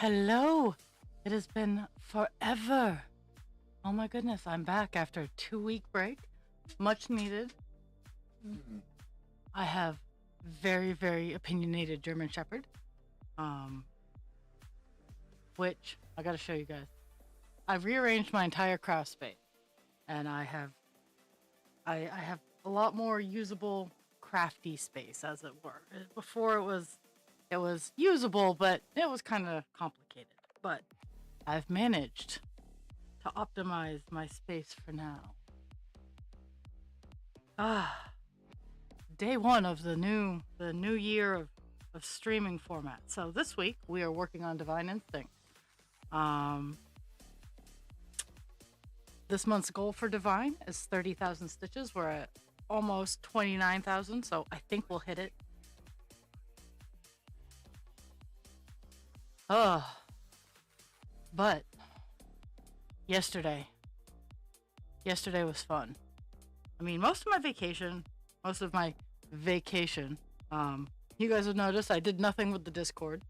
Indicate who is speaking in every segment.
Speaker 1: Hello! It has been forever. Oh my goodness, I'm back after a 2-week break. Much needed. I have very, very opinionated German Shepherd. Which I gotta show you guys. I've rearranged my entire craft space. And I have a lot more usable crafty space, as it were. Before it was usable, but it was kind of complicated. But I've managed to optimize my space for now. Day one of the new year of streaming format. So this week we are working on Divine Instinct. This month's goal for Divine is 30,000 stitches. We're at almost 29,000, so I think we'll hit it. But yesterday was fun. I mean, most of my vacation, you guys have noticed I did nothing with the Discord.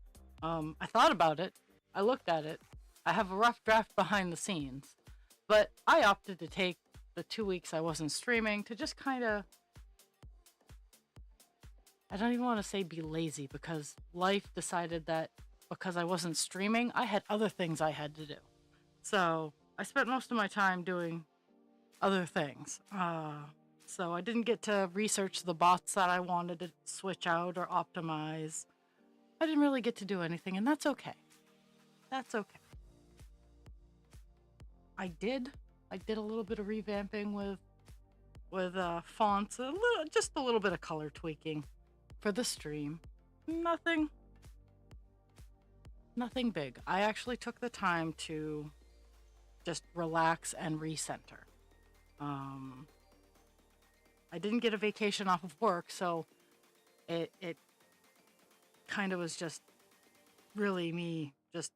Speaker 1: I thought about it. I looked at it. I have a rough draft behind the scenes, but I opted to take the 2 weeks I wasn't streaming to just kind of, I don't even want to say be lazy, because life decided that because I wasn't streaming, I had other things I had to do. So I spent most of my time doing other things. So I didn't get to research the bots that I wanted to switch out or optimize. I didn't really get to do anything, and that's okay. That's okay. I did a little bit of revamping with fonts, just a little bit of color tweaking for the stream. Nothing big. I actually took the time to just relax and recenter. I didn't get a vacation off of work, so it kind of was just really me just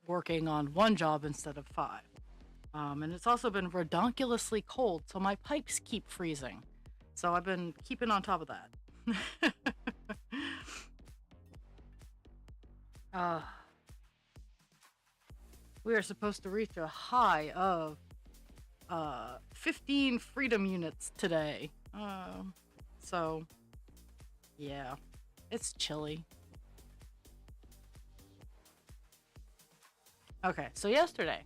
Speaker 1: working on one job instead of 5. And it's also been redonkulously cold, so my pipes keep freezing. So I've been keeping on top of that. We are supposed to reach a high of 15 freedom units today. So yeah, it's chilly. Okay, so yesterday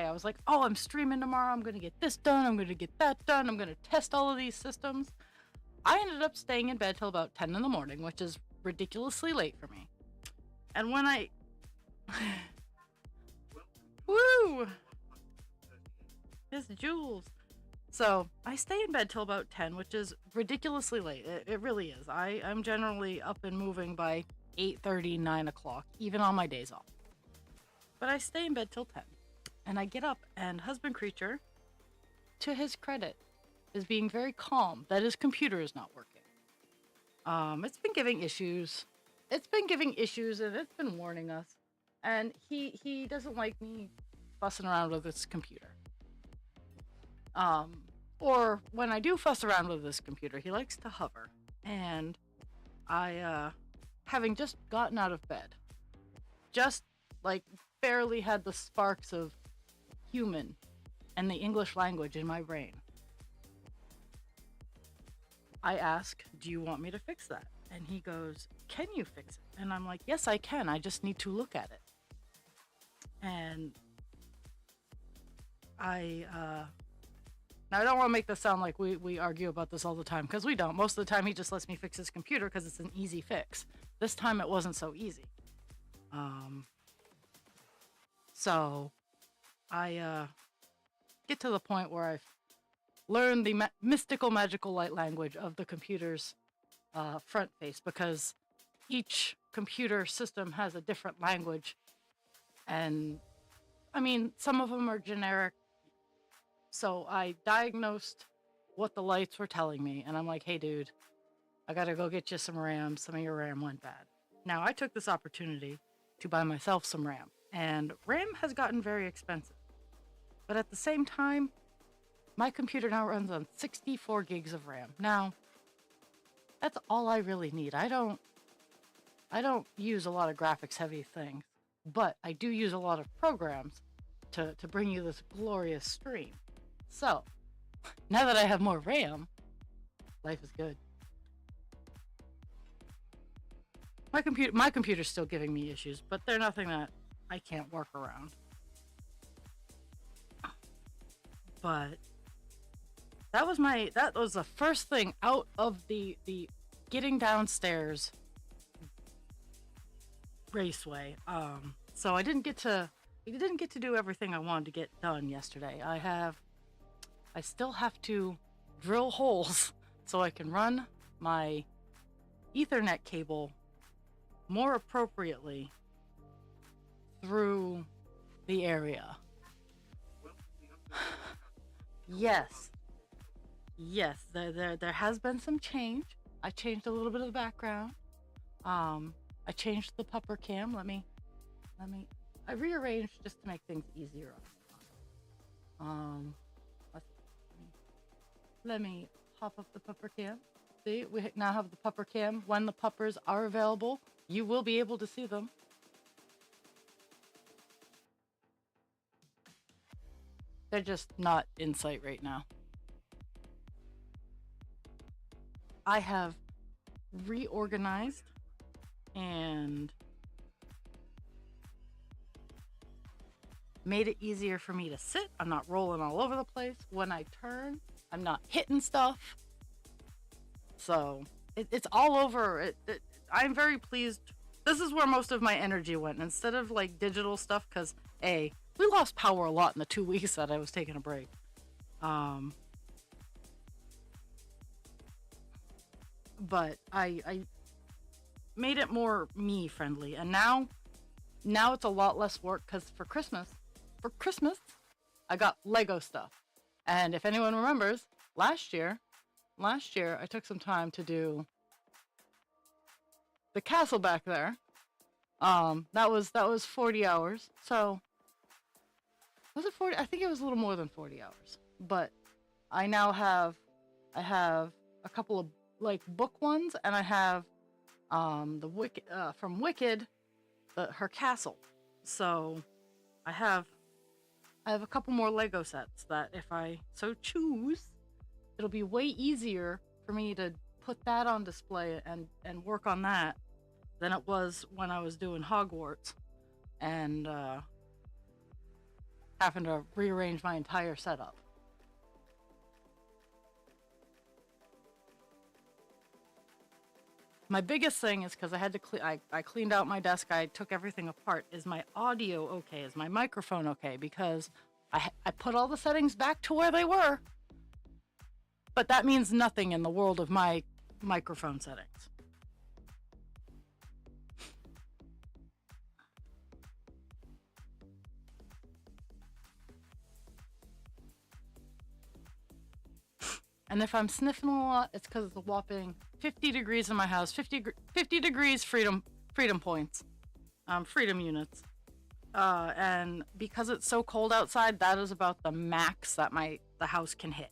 Speaker 1: I was like, oh, I'm streaming tomorrow. I'm going to get this done. I'm going to get that done. I'm going to test all of these systems. I ended up staying in bed till about 10 in the morning, which is ridiculously late for me. And when I... Woo! It's Jules. So I stay in bed till about 10, which is ridiculously late. It really is. I'm generally up and moving by 8:30, 9 o'clock, even on my days off. But I stay in bed till 10. And I get up, and Husband Creature, to his credit, is being very calm that his computer is not working. It's been giving issues. And it's been warning us. And he doesn't like me fussing around with his computer. Or when I do fuss around with this computer, he likes to hover. And I, having just gotten out of bed, just like barely had the sparks of human and the English language in my brain, I ask, do you want me to fix that? And he goes, can you fix it? And I'm like, yes, I can. I just need to look at it. And now I don't want to make this sound like we argue about this all the time, because we don't. Most of the time he just lets me fix his computer because it's an easy fix. This time it wasn't so easy. So I get to the point where I've learned the mystical magical light language of the computer's front face, because each computer system has a different language. And I mean, some of them are generic. So I diagnosed what the lights were telling me, and I'm like, hey dude, I gotta go get you some RAM. Some of your RAM went bad. Now I took this opportunity to buy myself some RAM, and RAM has gotten very expensive. But at the same time, my computer now runs on 64 gigs of RAM. Now, that's all I really need. I don't use a lot of graphics heavy things. but I do use a lot of programs to bring you this glorious stream. So now that I have more RAM, life is good. My computer's still giving me issues, but they're nothing that I can't work around. But that was the first thing out of the getting downstairs raceway. So I didn't get to do everything I wanted to get done yesterday. I still have to drill holes so I can run my Ethernet cable more appropriately through the area. Yes. Yes, there has been some change. I changed a little bit of the background. I changed the pupper cam. I rearranged just to make things easier. Let me pop up the pupper cam. See, we now have the pupper cam. When the puppers are available, you will be able to see them. They're just not in sight right now. I have reorganized and made it easier for me to sit. I'm not rolling all over the place. When I turn, I'm not hitting stuff. So it's all over. I'm very pleased. This is where most of my energy went instead of like digital stuff, because we lost power a lot in the 2 weeks that I was taking a break. But I made it more me friendly, and now it's a lot less work, because for Christmas I got Lego stuff. And if anyone remembers, last year I took some time to do the castle back there. That was 40 hours. So was it 40? I think it was a little more than 40 hours. But I have a couple of like book ones, and I have the Wicked from Wicked, her castle. So I have a couple more Lego sets that if I so choose, it'll be way easier for me to put that on display and work on that than it was when I was doing Hogwarts and having to rearrange my entire setup. My biggest thing is, because I had to I cleaned out my desk, I took everything apart. Is my audio okay? Is my microphone okay? Because I put all the settings back to where they were. But that means nothing in the world of my microphone settings. And if I'm sniffing a lot, it's because it's a whopping 50 degrees in my house. 50 degrees freedom points. Freedom units. And because it's so cold outside, that is about the max that the house can hit.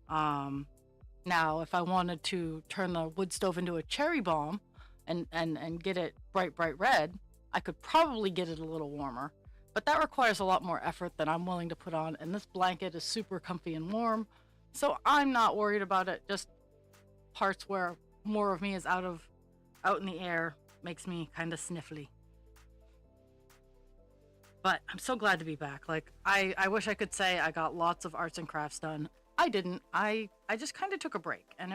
Speaker 1: Now, if I wanted to turn the wood stove into a cherry bomb and get it bright red, I could probably get it a little warmer. But that requires a lot more effort than I'm willing to put on, and this blanket is super comfy and warm. So I'm not worried about it. Just parts where more of me is out in the air makes me kind of sniffly. But I'm so glad to be back. Like, I wish I could say I got lots of arts and crafts done. I didn't. I just kind of took a break, and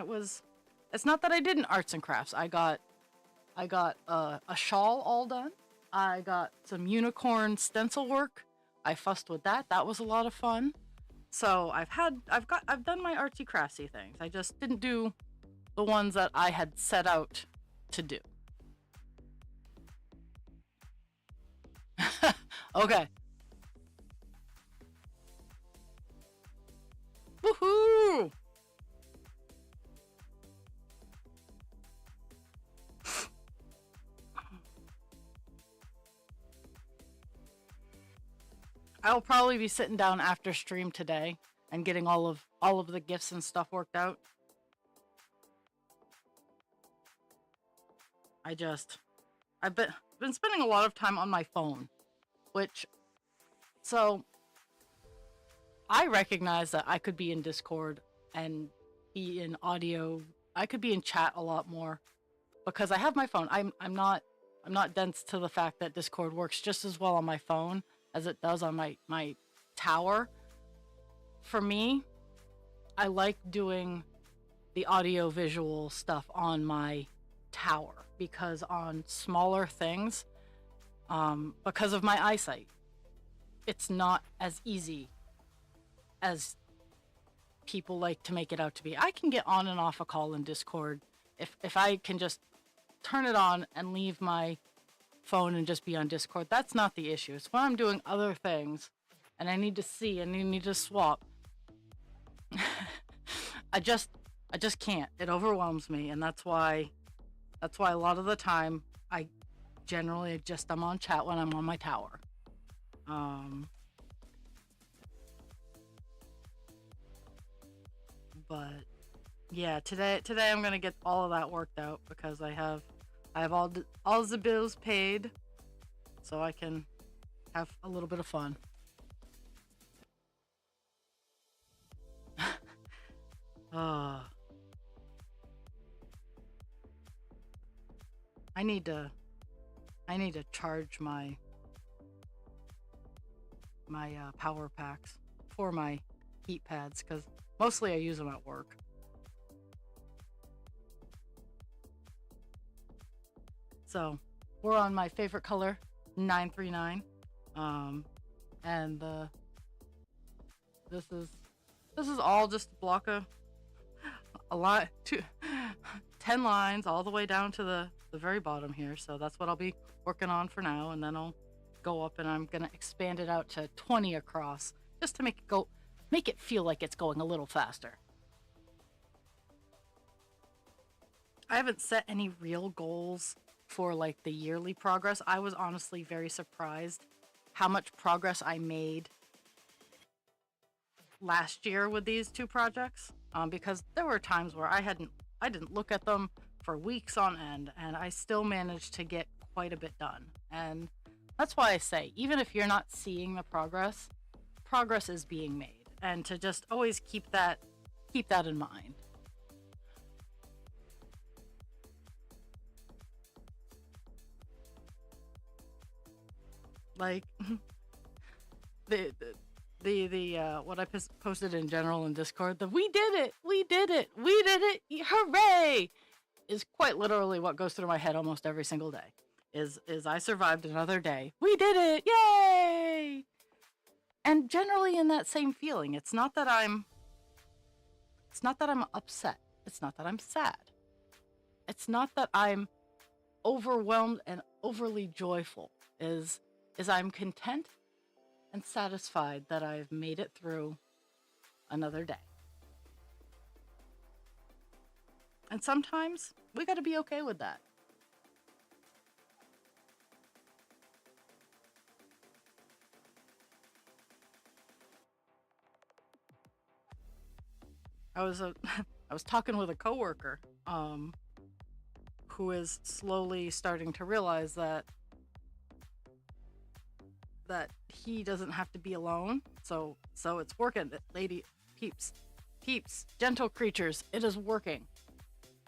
Speaker 1: it's not that I didn't arts and crafts. I got a shawl all done. I got some unicorn stencil work. I fussed with that. That was a lot of fun. So I've done my artsy craftsy things. I just didn't do the ones that I had set out to do. Okay. Woohoo! I'll probably be sitting down after stream today and getting all of the gifts and stuff worked out. I bet been spending a lot of time on my phone, which, so I recognize that I could be in Discord and be in audio. I could be in chat a lot more because I have my phone. I'm not dense to the fact that Discord works just as well on my phone as it does on my tower. For me, I like doing the audio visual stuff on my tower because on smaller things, because of my eyesight, it's not as easy as people like to make it out to be. I can get on and off a call in Discord if I can just turn it on and leave my phone and just be on Discord. That's not the issue. It's when I'm doing other things and I need to see and I need to swap. I just can't. It overwhelms me, and that's why a lot of the time I generally just I'm on chat when I'm on my tower. But yeah, today I'm gonna get all of that worked out because I have all the bills paid, so I can have a little bit of fun. I need to charge my power packs for my heat pads because mostly I use them at work. So we're on my favorite color, 939, and this is all just a block of a lot, 10 lines all the way down to the very bottom here. So that's what I'll be working on for now, and then I'll go up and I'm gonna expand it out to 20 across just to make it feel like it's going a little faster. I haven't set any real goals for like the yearly progress. I was honestly very surprised how much progress I made last year with these two projects, because there were times where I didn't look at them for weeks on end, and I still managed to get quite a bit done. And that's why I say, even if you're not seeing the progress is being made, and to just always keep that in mind. Like the what I posted in general in Discord, the we did it, hooray, is quite literally what goes through my head almost every single day. Is I survived another day. We did it, yay! And generally in that same feeling, it's not that I'm upset. It's not that I'm sad. It's not that I'm overwhelmed and overly joyful. Is I'm content and satisfied that I've made it through another day. And sometimes we got to be okay with that. I was talking with a coworker who is slowly starting to realize that he doesn't have to be alone. So it's working. Lady, peeps, gentle creatures, it is working.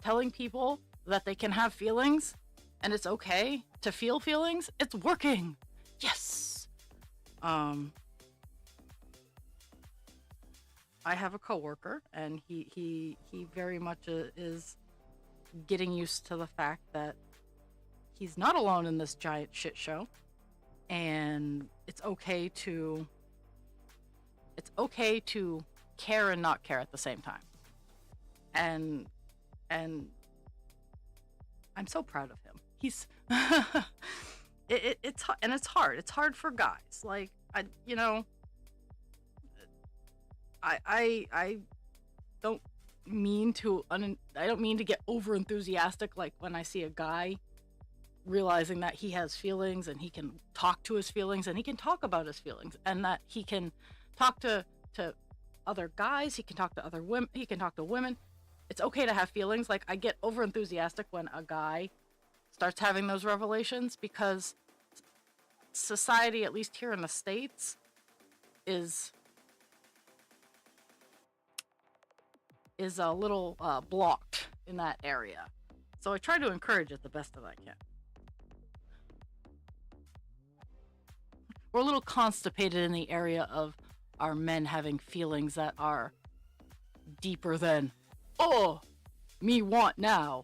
Speaker 1: Telling people that they can have feelings and it's okay to feel feelings, it's working. Yes. I have a coworker, and he very much is getting used to the fact that he's not alone in this giant shit show, and it's okay to care and not care at the same time. And I'm so proud of him. He's it's hard. It's hard for guys. Like I don't mean to get over enthusiastic, like when I see a guy realizing that he has feelings and he can talk to his feelings and he can talk about his feelings, and that he can talk to other guys, he can talk to other women, he can talk to women. It's okay to have feelings. Like, I get over enthusiastic when a guy starts having those revelations, because society, at least here in the States, is a little blocked in that area. So I try to encourage it the best that I can. We're a little constipated in the area of our men having feelings that are deeper than, oh, me want now.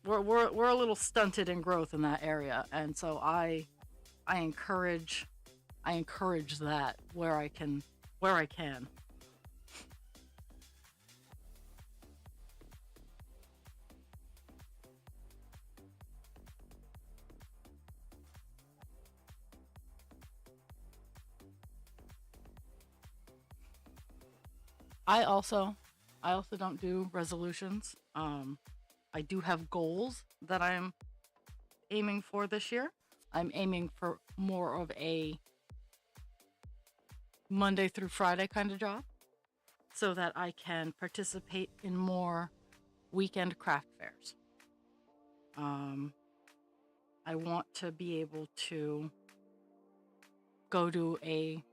Speaker 1: We're a little stunted in growth in that area, and so I encourage that where I can. I also don't do resolutions. I do have goals that I'm aiming for this year. I'm aiming for more of a Monday through Friday kind of job, so that I can participate in more weekend craft fairs. I want to be able to go to a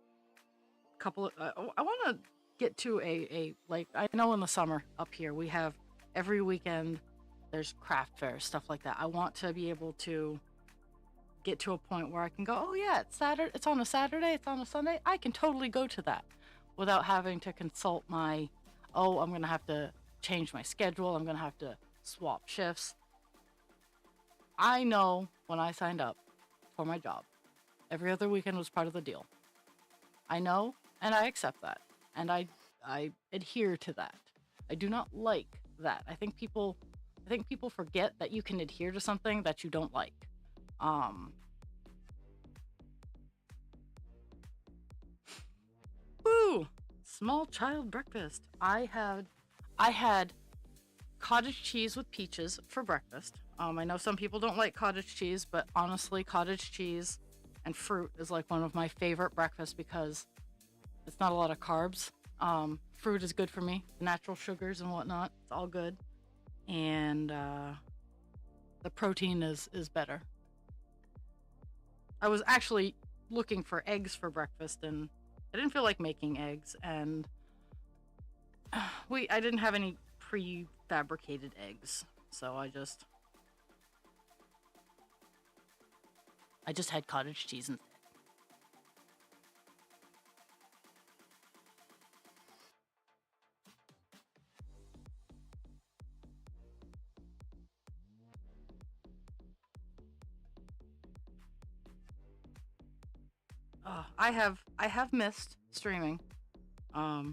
Speaker 1: couple of, I want to get to a like, I know in the summer up here we have every weekend there's craft fairs, stuff like that. I want to be able to get to a point where I can go, oh yeah, it's Saturday, it's on a Saturday, it's on a Sunday, I can totally go to that without having to consult my, oh, I'm gonna have to change my schedule, I'm gonna have to swap shifts. I know when I signed up for my job, every other weekend was part of the deal. I know, and I accept that, and I adhere to that. I do not like that. I think people forget that you can adhere to something that you don't like. Woo! Small child breakfast. I had cottage cheese with peaches for breakfast. I know some people don't like cottage cheese, but honestly, cottage cheese and fruit is like one of my favorite breakfasts because it's not a lot of carbs. Fruit is good for me, natural sugars and whatnot. It's all good. And the protein is better. I was actually looking for eggs for breakfast, and I didn't feel like making eggs, and I didn't have any prefabricated eggs, so I just had cottage cheese instead. I have missed streaming. I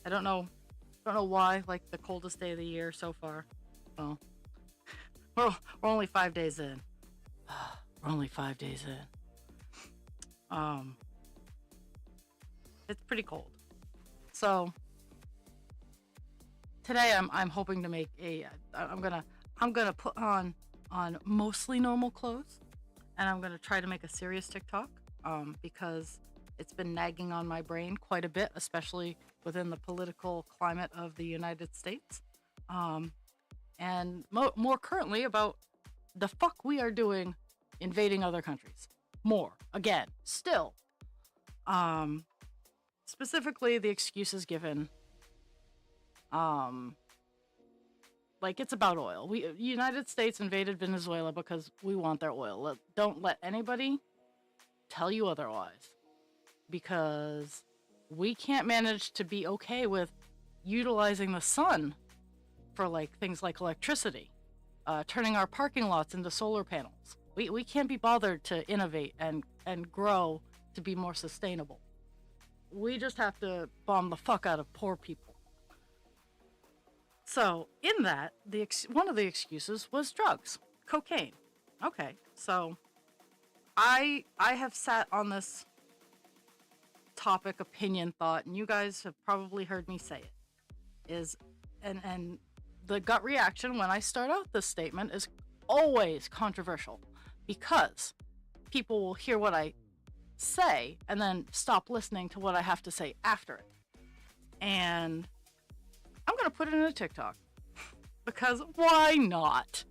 Speaker 1: don't know why. Like the coldest day of the year so far. Well, we're only 5 days in. We're only 5 days in. It's pretty cold. So today I'm hoping to make I'm gonna put on mostly normal clothes. And I'm going to try to make a serious TikTok because it's been nagging on my brain quite a bit, especially within the political climate of the United States. And more currently about the fuck we are doing invading other countries. More. Again. Still. Specifically, the excuses given. Like, it's about oil. United States invaded Venezuela because we want their oil. Don't let anybody tell you otherwise. Because we can't manage to be okay with utilizing the sun for, like, things like electricity. Turning our parking lots into solar panels. We can't be bothered to innovate and grow to be more sustainable. We just have to bomb the fuck out of poor people. So, in that, one of the excuses was drugs. Cocaine. Okay, so I have sat on this topic, opinion, thought, and you guys have probably heard me say it. And the gut reaction when I start out this statement is always controversial because people will hear what I say and then stop listening to what I have to say after it. And I'm going to put it in a TikTok because why not?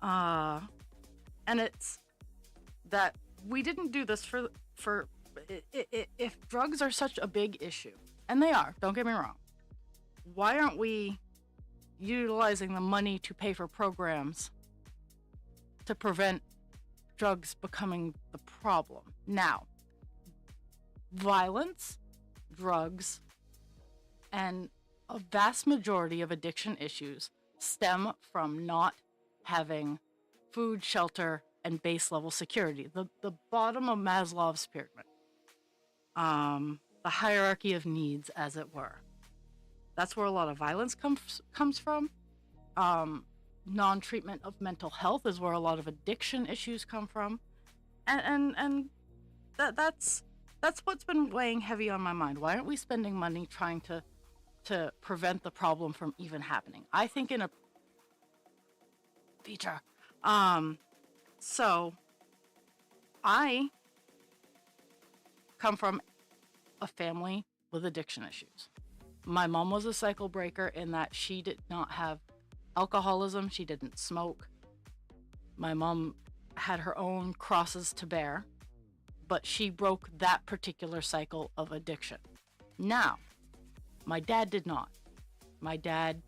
Speaker 1: And it's that we didn't do this for if drugs are such a big issue, and they are, don't get me wrong, why aren't we utilizing the money to pay for programs to prevent drugs becoming the problem? Now, violence, drugs, and a vast majority of addiction issues stem from not having food, shelter, and base level security. The bottom of Maslow's pyramid. The hierarchy of needs, as it were. That's where a lot of violence comes from. Non-treatment of mental health is where a lot of addiction issues come from. And that's what's been weighing heavy on my mind. Why aren't we spending money trying to prevent the problem from even happening? I think in a feature. So I come from a family with addiction issues. My mom was a cycle breaker in that she did not have alcoholism. She didn't smoke. My mom had her own crosses to bear, but she broke that particular cycle of addiction. Now, my dad did not. My dad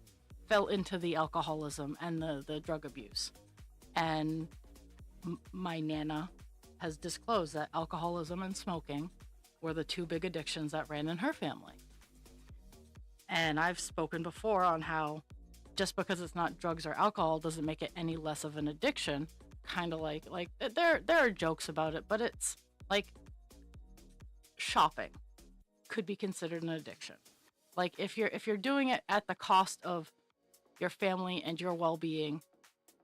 Speaker 1: fell into the alcoholism and the drug abuse. And my Nana has disclosed that alcoholism and smoking were the two big addictions that ran in her family. And I've spoken before on how just because it's not drugs or alcohol doesn't make it any less of an addiction. Kind of like there are jokes about it, but it's like shopping could be considered an addiction. Like if you're doing it at the cost of your family and your well-being,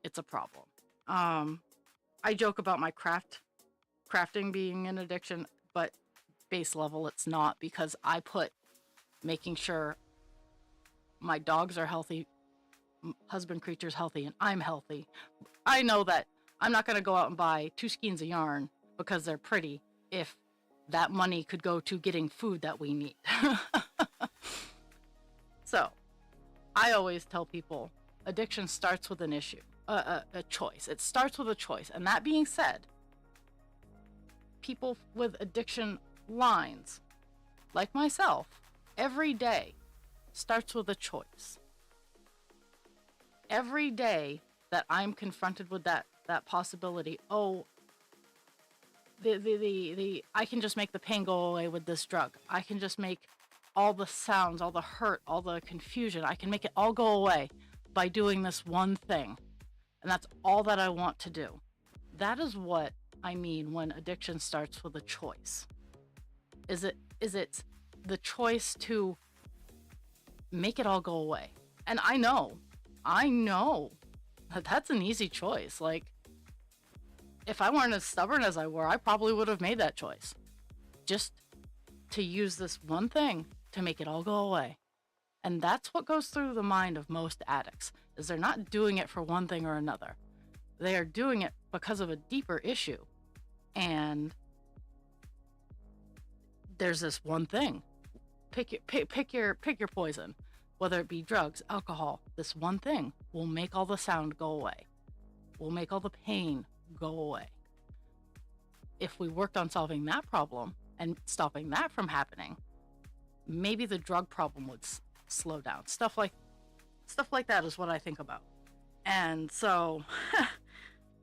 Speaker 1: it's a problem. I joke about my crafting being an addiction, but base level it's not, because I put making sure my dogs are healthy, husband creature's healthy, and I'm healthy. I know that I'm not going to go out and buy 2 skeins of yarn because they're pretty if that money could go to getting food that we need. So I always tell people addiction starts with an issue, a choice. It starts with a choice. And that being said, people with addiction lines, like myself, every day starts with a choice. Every day that I'm confronted with that possibility, I can just make the pain go away with this drug. I can just make all the sounds, all the hurt, all the confusion, I can make it all go away by doing this one thing. And that's all that I want to do. That is what I mean when addiction starts with a choice. Is it the choice to make it all go away? And I know that that's an easy choice. Like, if I weren't as stubborn as I were, I probably would have made that choice. Just to use this one thing to make it all go away. And that's what goes through the mind of most addicts, is they're not doing it for one thing or another. They are doing it because of a deeper issue. And there's this one thing. Pick your poison, whether it be drugs, alcohol. This one thing will make all the sound go away. Will make all the pain go away. If we worked on solving that problem and stopping that from happening, maybe the drug problem would slow down. Stuff like that is what I think about. And so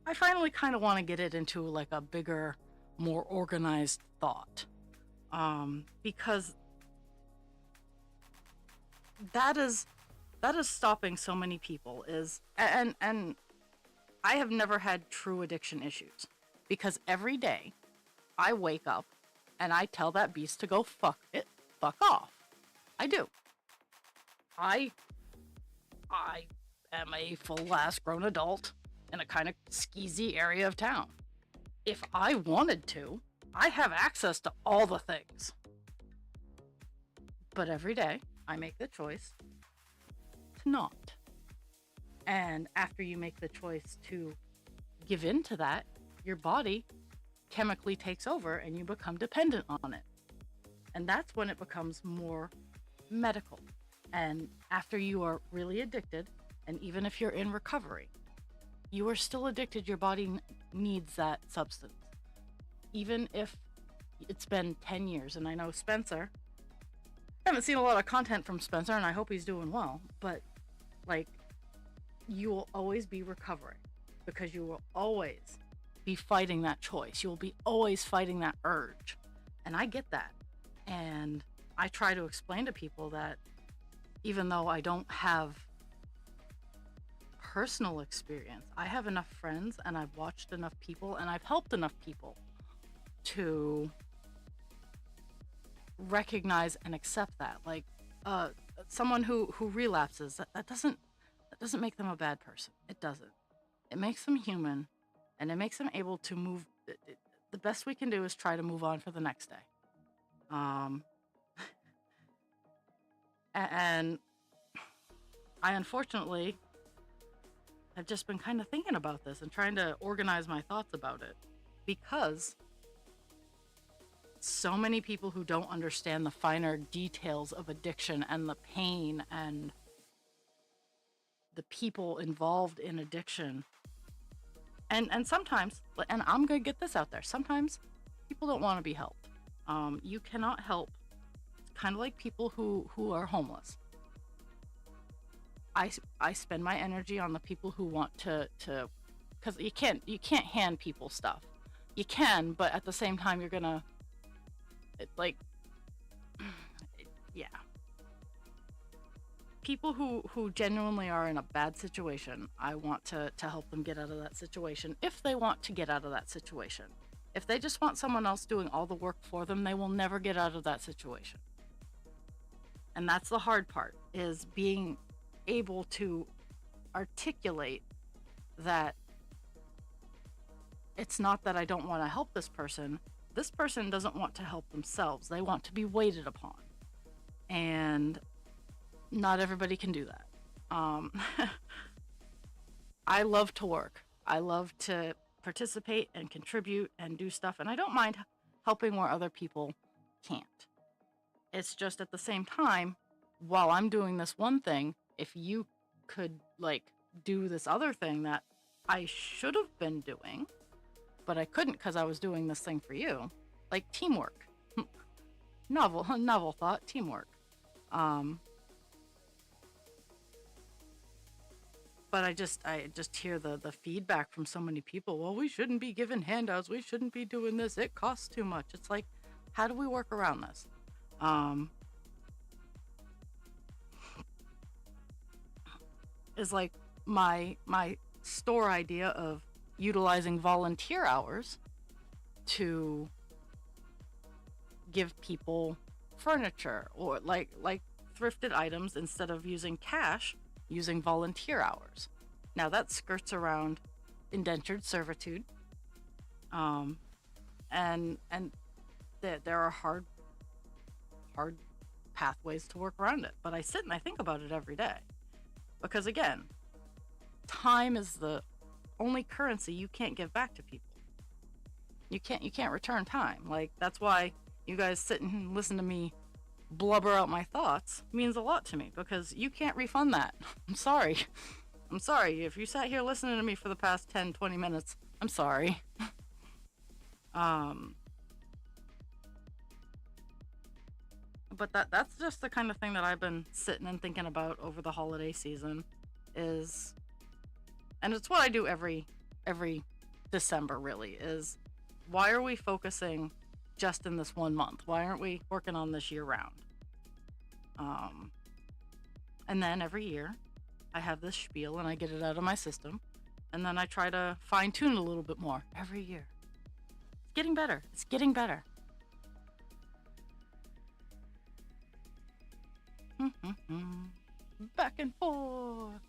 Speaker 1: I finally kind of want to get it into like a bigger, more organized thought. Because that is stopping so many people, and I have never had true addiction issues, because every day I wake up and I tell that beast to go fuck off. I do. I am a full-ass grown adult in a kind of skeezy area of town. If I wanted to, I have access to all the things. But every day, I make the choice to not. And after you make the choice to give in to that, your body chemically takes over and you become dependent on it. And that's when it becomes more medical. And after you are really addicted, And even if you're in recovery, you are still addicted. Your body needs that substance. Even if it's been 10 years, and I know Spencer, I haven't seen a lot of content from Spencer, and I hope he's doing well, but like, you will always be recovering because you will always be fighting that choice. You will be always fighting that urge. And I get that. And I try to explain to people that even though I don't have personal experience, I have enough friends and I've watched enough people and I've helped enough people to recognize and accept that. Like, someone who relapses, that doesn't make them a bad person. It doesn't. It makes them human, and it makes them able to move. The best we can do is try to move on for the next day. And I unfortunately have just been kind of thinking about this and trying to organize my thoughts about it, because so many people who don't understand the finer details of addiction and the pain and the people involved in addiction. And sometimes, and I'm gonna get this out there, sometimes people don't want to be helped. You cannot help. It's kind of like people who are homeless. I spend my energy on the people who want to because you can't hand people stuff. You can, but at the same time you're gonna yeah. People who genuinely are in a bad situation, I want to help them get out of that situation if they want to get out of that situation. If they just want someone else doing all the work for them, they will never get out of that situation. And that's the hard part, is being able to articulate that it's not that I don't want to help this person. This person doesn't want to help themselves. They want to be waited upon. And not everybody can do that. I love to work. I love to participate and contribute and do stuff, and I don't mind helping where other people can't. It's just at the same time, while I'm doing this one thing, if you could do this other thing that I should have been doing, but I couldn't because I was doing this thing for you, like teamwork. Novel thought, teamwork. But I just hear the feedback from so many people. Well, we shouldn't be giving handouts. We shouldn't be doing this. It costs too much. It's like, how do we work around this? Is like my store idea of utilizing volunteer hours to give people furniture or like thrifted items instead of using cash, using volunteer hours. Now that skirts around indentured servitude, and there are hard pathways to work around it. But I sit and I think about it every day, because again, time is the only currency you can't give back to people. You can't return time. Like, that's why you guys sit and listen to me blubber out my thoughts. It means a lot to me, because you can't refund that. I'm sorry. If you sat here listening to me for the past 10-20 minutes, I'm sorry. But that's just the kind of thing that I've been sitting and thinking about over the holiday season, is, and it's what I do every December, really, is why are we focusing just in this one month? Why aren't we working on this year round? And then every year I have this spiel and I get it out of my system, and then I try to fine tune it a little bit more every year. It's getting better. It's getting better. Back and forth.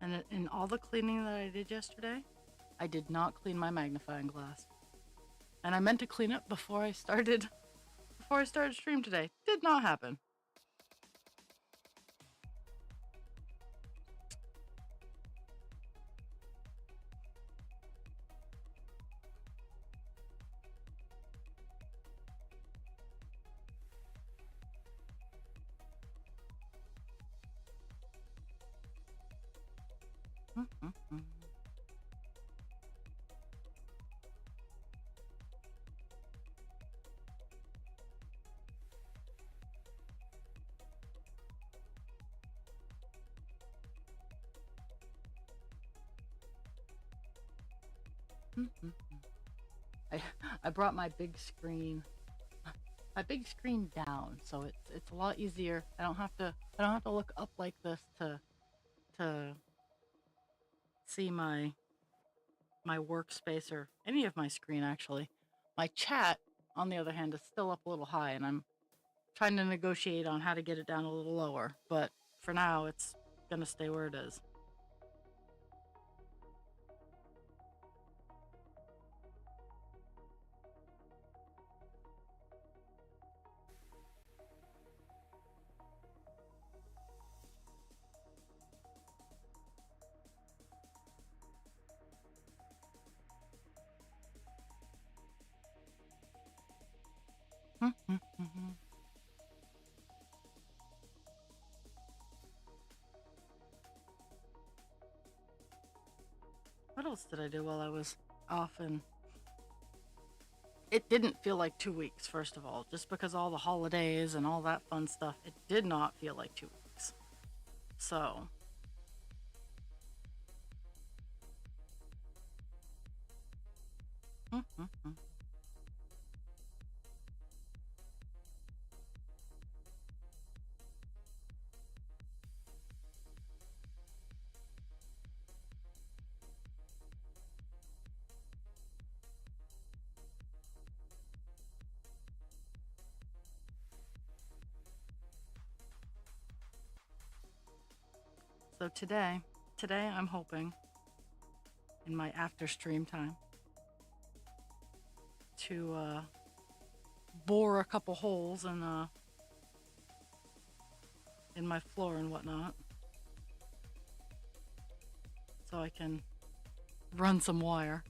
Speaker 1: And in all the cleaning that I did yesterday, I did not clean my magnifying glass. And I meant to clean it before I started stream today. Did not happen. I I brought my big screen down, so it's a lot easier. I don't have to look up like this to see my workspace or any of my screen actually. My chat, on the other hand, is still up a little high, and I'm trying to negotiate on how to get it down a little lower. But for now, it's gonna stay where it is. What else did I do while I was off? And it didn't feel like 2 weeks, first of all, just because all the holidays and all that fun stuff. It did not feel like 2 weeks. So, so today I'm hoping in my after stream time to bore a couple holes in my floor and whatnot, so I can run some wire.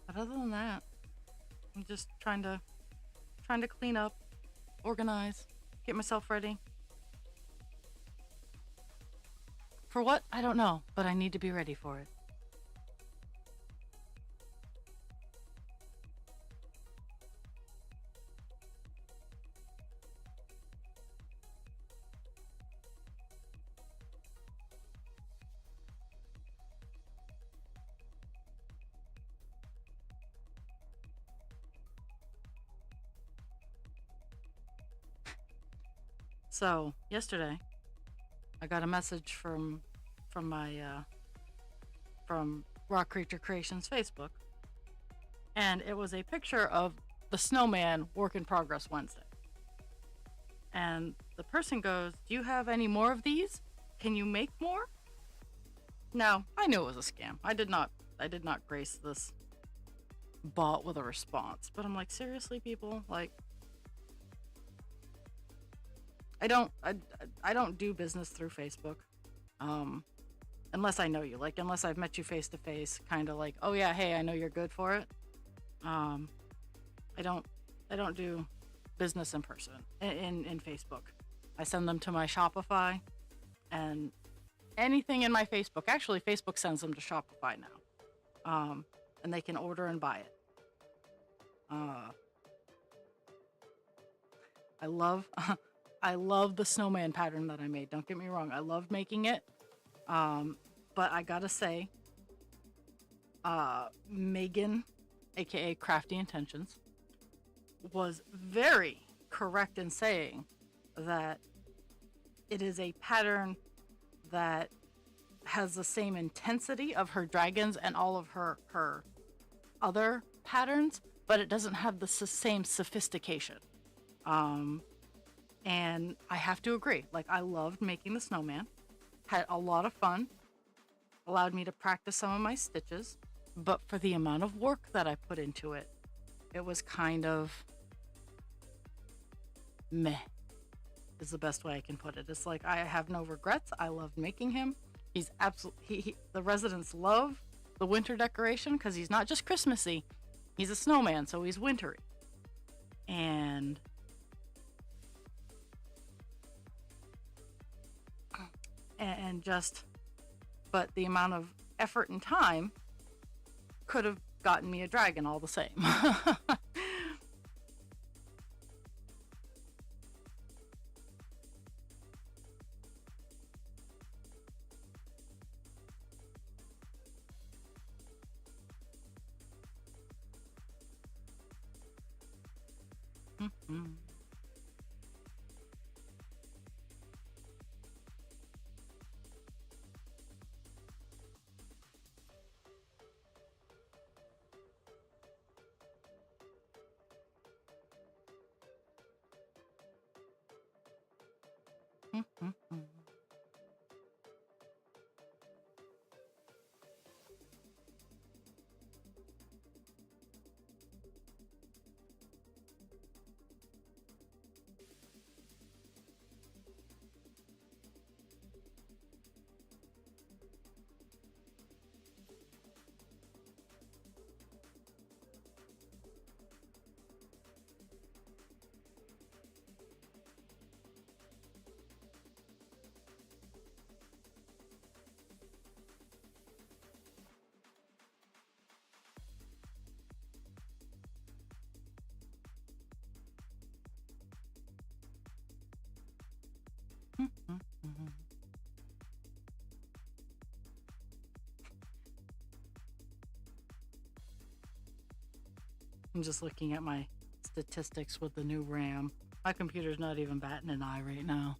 Speaker 1: But other than that, I'm just trying to clean up, organize, get myself ready. For what? I don't know, but I need to be ready for it. So yesterday, I got a message from my from Rock Creature Creations Facebook, and it was a picture of the snowman work in progress Wednesday. And the person goes, "Do you have any more of these? Can you make more?" Now, I knew it was a scam. I did not grace this bot with a response, but I'm like, seriously, people, like, I don't do business through Facebook, unless I know you, like, unless I've met you face to face, kind of like, oh yeah, hey, I know you're good for it. I don't do business in person in Facebook. I send them to my Shopify, and anything in my Facebook. Actually, Facebook sends them to Shopify now, and they can order and buy it. I love I love the snowman pattern that I made. Don't get me wrong. I love making it. But I gotta say, Megan, aka Crafty Intentions, was very correct in saying that it is a pattern that has the same intensity of her dragons and all of her other patterns, but it doesn't have the same sophistication. Um, and I have to agree. Like, I loved making the snowman, had a lot of fun, allowed me to practice some of my stitches, but for the amount of work that I put into it, it was kind of meh, is the best way I can put it. It's like, I have no regrets. I loved making him. He's absolutely, the residents love the winter decoration because he's not just Christmassy. He's a snowman, so he's wintry. And just, but the amount of effort and time could have gotten me a dragon all the same. I'm just looking at my statistics with the new RAM. My computer's not even batting an eye right now.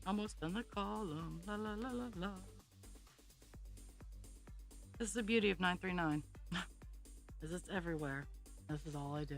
Speaker 1: Almost done the column. La la la la la. This is the beauty of 939. Is it's everywhere. This is all I do.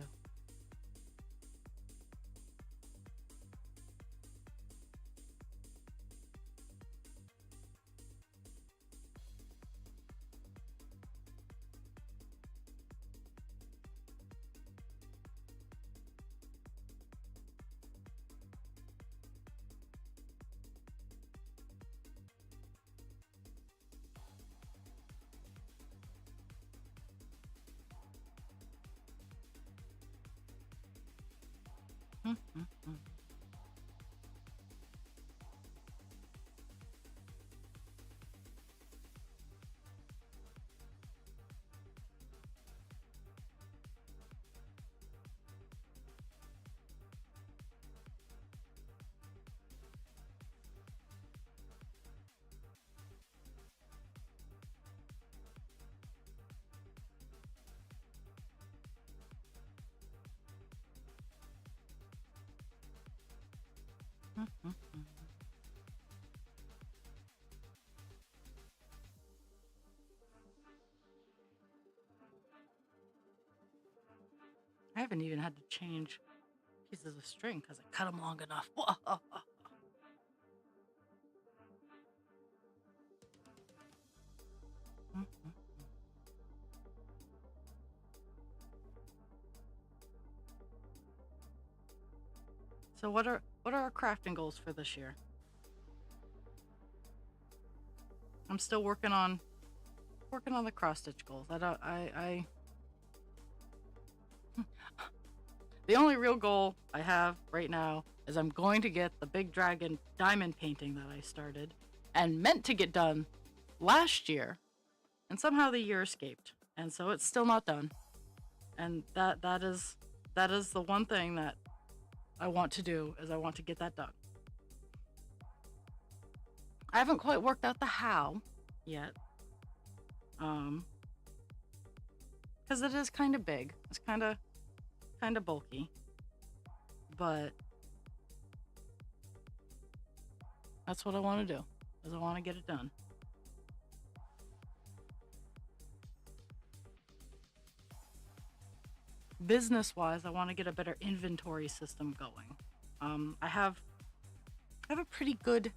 Speaker 1: I haven't even had to change pieces of string because I cut them long enough. So what are our crafting goals for this year? I'm still working on the cross stitch goals. The only real goal I have right now is I'm going to get the big dragon diamond painting that I started and meant to get done last year, And somehow the year escaped. And so it's still not done. And that is the one thing that I want to do, is I want to get that done. I haven't quite worked out the how yet. Because it is kind of big. It's kind of bulky. But that's what I want to do, is I want to get it done. Business-wise, I want to get a better inventory system going. I have a pretty good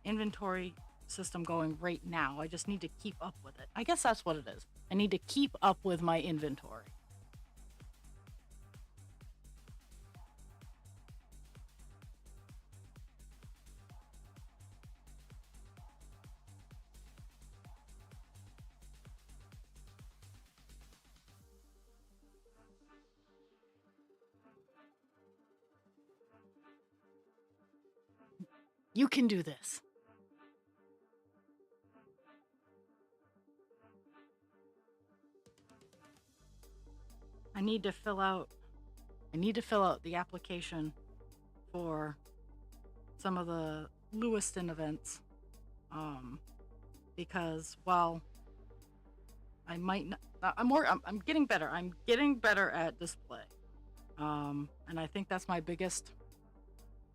Speaker 1: inventory system going right now. I just need to keep up with it. I guess that's what it is. I need to keep up with my inventory. You can do this. I need to fill out the application for some of the Lewiston events. Because while I might not, I'm getting better. I'm getting better at display. And I think that's my biggest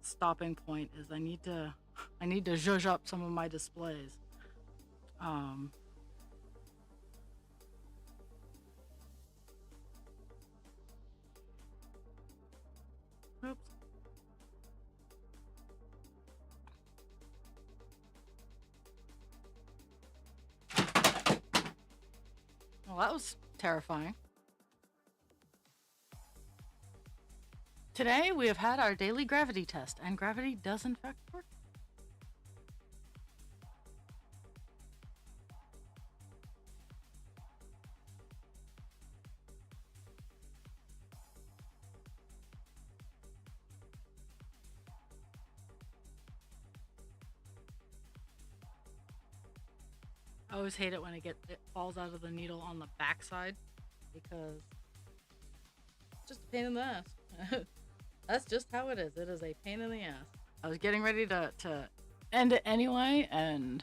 Speaker 1: stopping point, is I need to zhuzh up some of my displays. Oops. Well, that was terrifying. Today we have had our daily gravity test, and gravity does in fact work. I always hate it when it falls out of the needle on the backside, because it's just a pain in the ass. That's just how it is. It is a pain in the ass. I was getting ready to end it anyway, and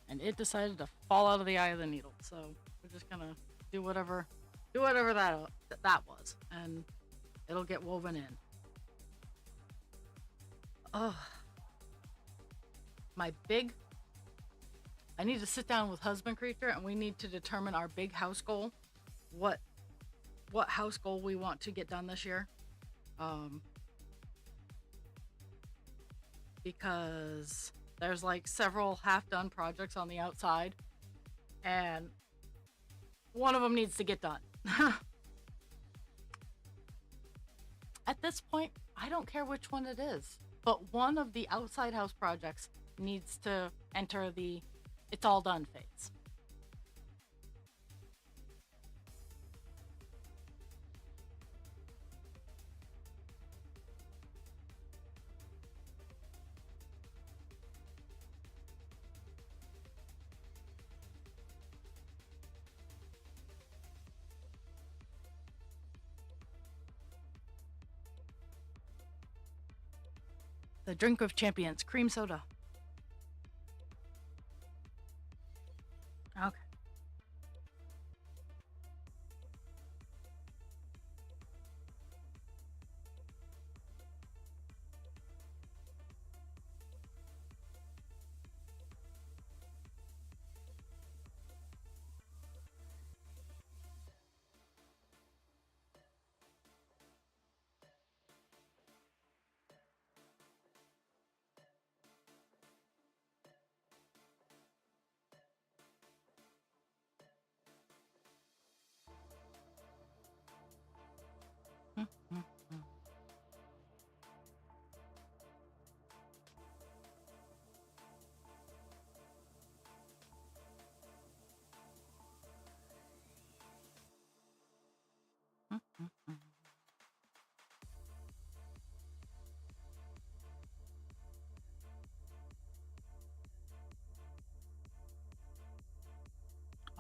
Speaker 1: it decided to fall out of the eye of the needle. So we're just gonna do whatever that was, and it'll get woven in. Oh, I need to sit down with Husband Creature, and we need to determine our big house goal. What house goal we want to get done this year. Because there's like several half-done projects on the outside, and one of them needs to get done. At this point, I don't care which one it is, but one of the outside house projects needs to enter the it's all done phase. The drink of champions, cream soda. Okay.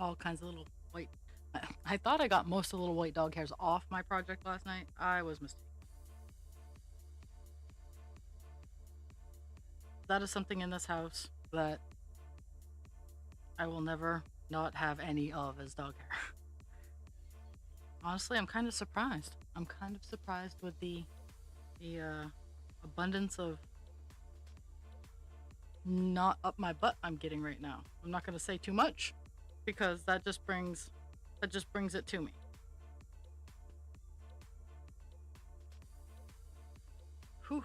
Speaker 1: all kinds of little white. I thought I got most of the little white dog hairs off my project last night. I was mistaken. That is something in this house that I will never not have any of as dog hair. Honestly, I'm kind of surprised. I'm kind of surprised with the abundance of not up my butt I'm getting right now. I'm not going to say too much because that just brings it to me. Whew.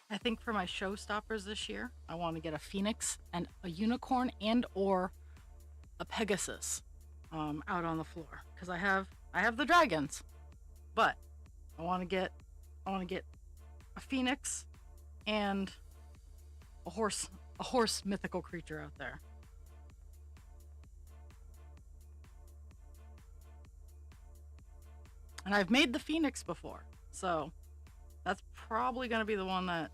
Speaker 1: I think for my showstoppers this year, I want to get a phoenix and a unicorn and or a pegasus out on the floor because I have the dragons, but I want to get a phoenix and a horse mythical creature out there. And I've made the phoenix before, so that's probably going to be the one that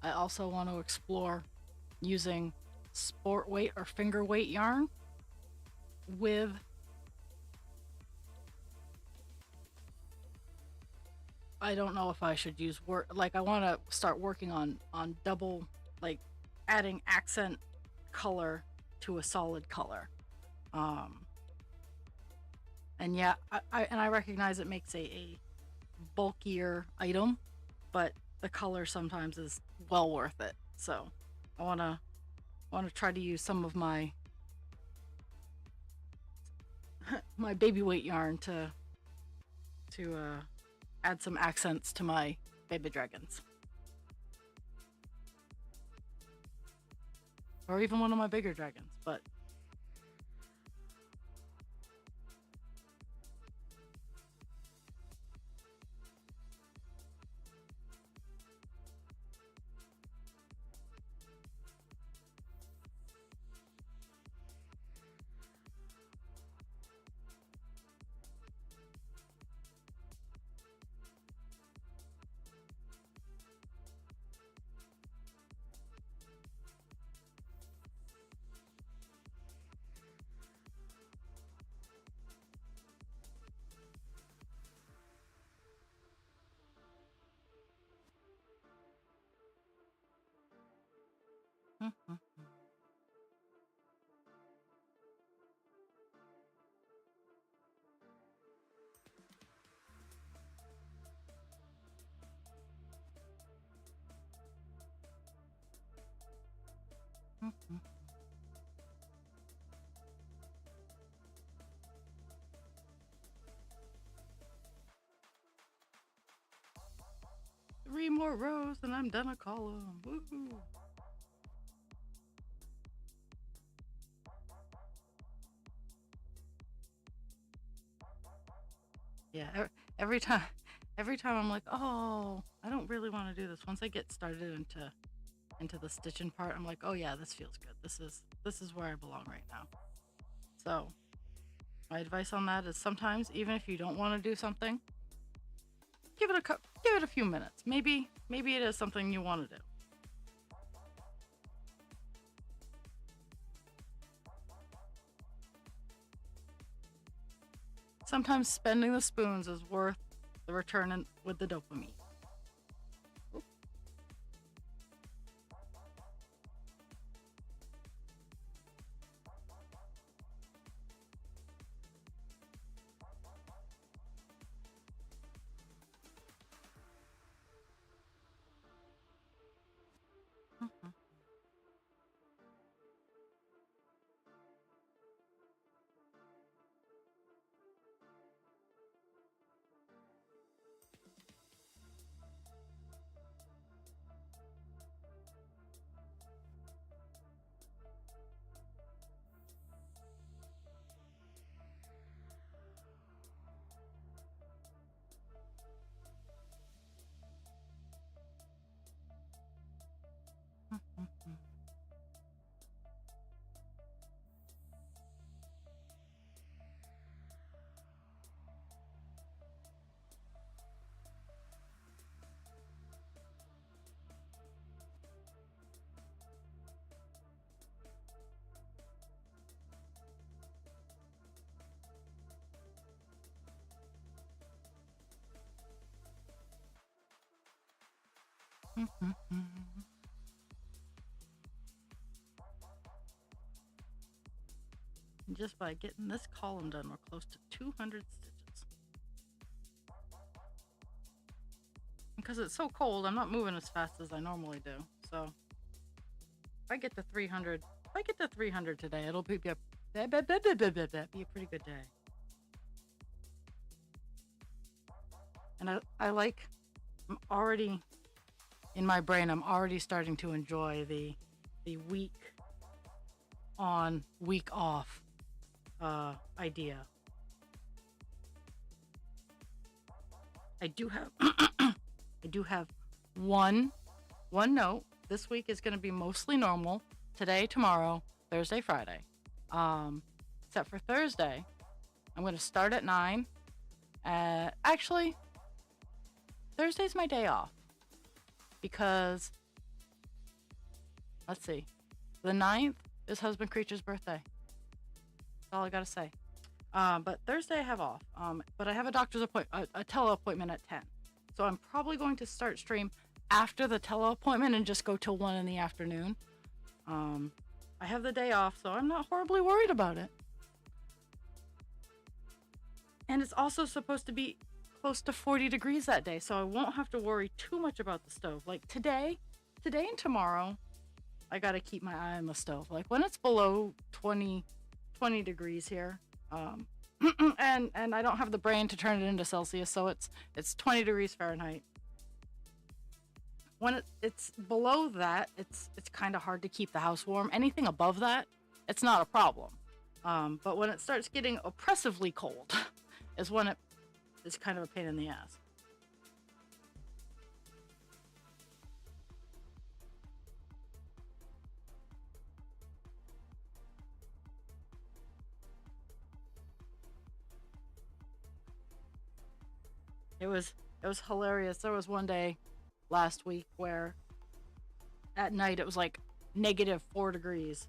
Speaker 1: I also want to explore using sport weight or finger weight yarn with I don't know if I should use I want to start working on double, like adding accent color to a solid color. And yeah, I recognize it makes a bulkier item, but the color sometimes is well worth it. So I want to try to use some of my my baby weight yarn to add some accents to my baby dragons. Or even one of my bigger dragons, but mm-hmm. 3 more rows and I'm done a column. Woohoo! Yeah, every time I'm like, oh, I don't really want to do this. Once I get started into the stitching part, I'm like, oh yeah, this feels good. This is where I belong right now. So my advice on that is sometimes even if you don't want to do something, give it a few minutes. Maybe it is something you want to do. Sometimes spending the spoons is worth the return with the dopamine. Just by getting this column done, we're close to 200 stitches. Because it's so cold, I'm not moving as fast as I normally do. So if I get to 300 today, it'll be a pretty good day. And I'm already in my brain, I'm already starting to enjoy the week on, week off idea. I do have one note. This week is going to be mostly normal. Today, tomorrow, Thursday, Friday. Except for Thursday, I'm going to start at 9. Actually, Thursday's my day off because, let's see, the 9th is Husband Creature's birthday. That's all I gotta say. But Thursday I have off. But I have a doctor's appointment, a tele appointment at 10. So I'm probably going to start stream after the tele appointment and just go till 1 in the afternoon. I have the day off, so I'm not horribly worried about it. And it's also supposed to be close to 40 degrees that day, so I won't have to worry too much about the stove. Like today and tomorrow, I gotta keep my eye on the stove. Like when it's below 20 degrees here, and I don't have the brain to turn it into Celsius, so it's 20 degrees Fahrenheit. When it's below that, it's kind of hard to keep the house warm. Anything above that, it's not a problem. But when it starts getting oppressively cold, is when it is kind of a pain in the ass. It was hilarious. There was one day last week where at night it was like -4 degrees,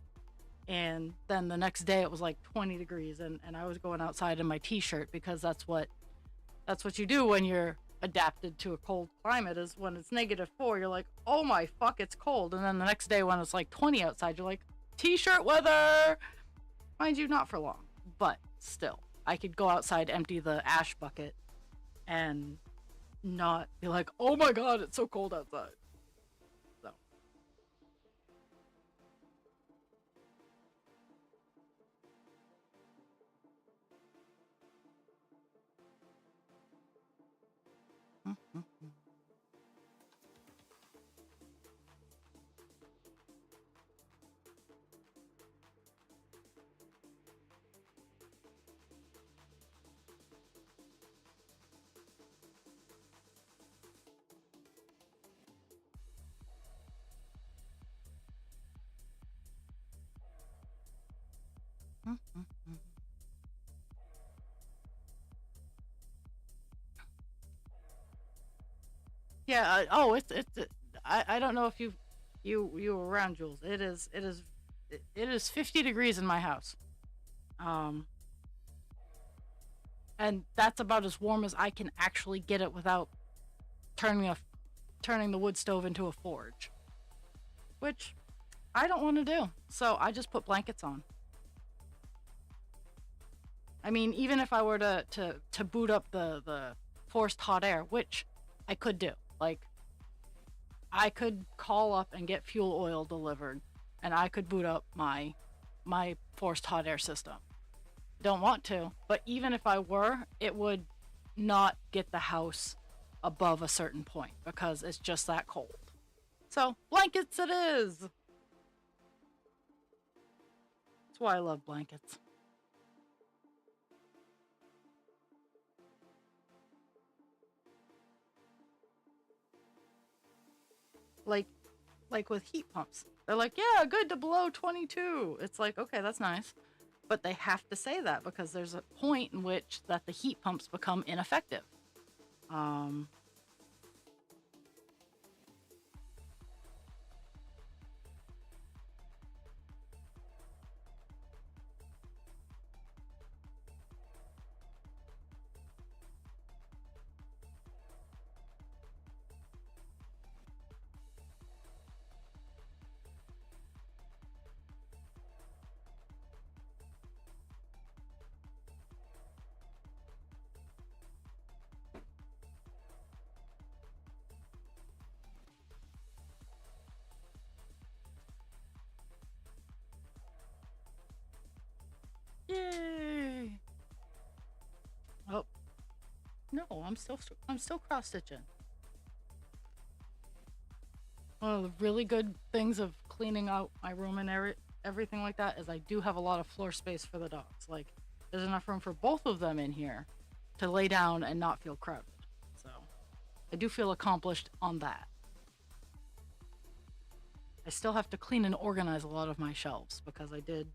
Speaker 1: and then the next day it was like 20 degrees, and I was going outside in my t-shirt because that's what you do when you're adapted to a cold climate. Is when it's -4, you're like, oh my fuck, it's cold. And then the next day when it's like 20 outside, you're like, t-shirt weather. Mind you, not for long, but still, I could go outside, empty the ash bucket, and not be like, oh my god, it's so cold outside. So yeah. I don't know if you were around, Jules. It is 50 degrees in my house. And that's about as warm as I can actually get it without turning the wood stove into a forge, which I don't want to do. So I just put blankets on. I mean, even if I were to boot up the forced hot air, which I could do, like I could call up and get fuel oil delivered, and I could boot up my forced hot air system. Don't want to, but even if I were, it would not get the house above a certain point because it's just that cold. So blankets it is. That's why I love blankets. Like with heat pumps, they're like, yeah, good to below 22. It's like, okay, that's nice, but they have to say that because there's a point in which that the heat pumps become ineffective. I'm still cross stitching. One of the really good things of cleaning out my room and everything like that is I do have a lot of floor space for the dogs. Like, there's enough room for both of them in here to lay down and not feel crowded. So I do feel accomplished on that. I still have to clean and organize a lot of my shelves because I did,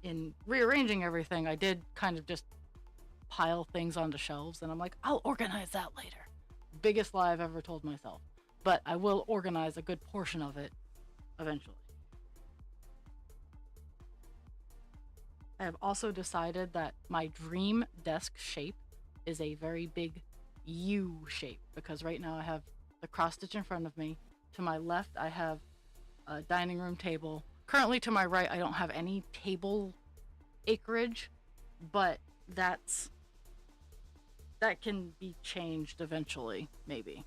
Speaker 1: in rearranging everything, I did kind of just pile things onto shelves, and I'm like, I'll organize that later. Biggest lie I've ever told myself. But I will organize a good portion of it eventually. I have also decided that my dream desk shape is a very big U shape, because right now I have the cross stitch in front of me. To my left, I have a dining room table. Currently to my right, I don't have any table acreage, but that can be changed eventually, maybe.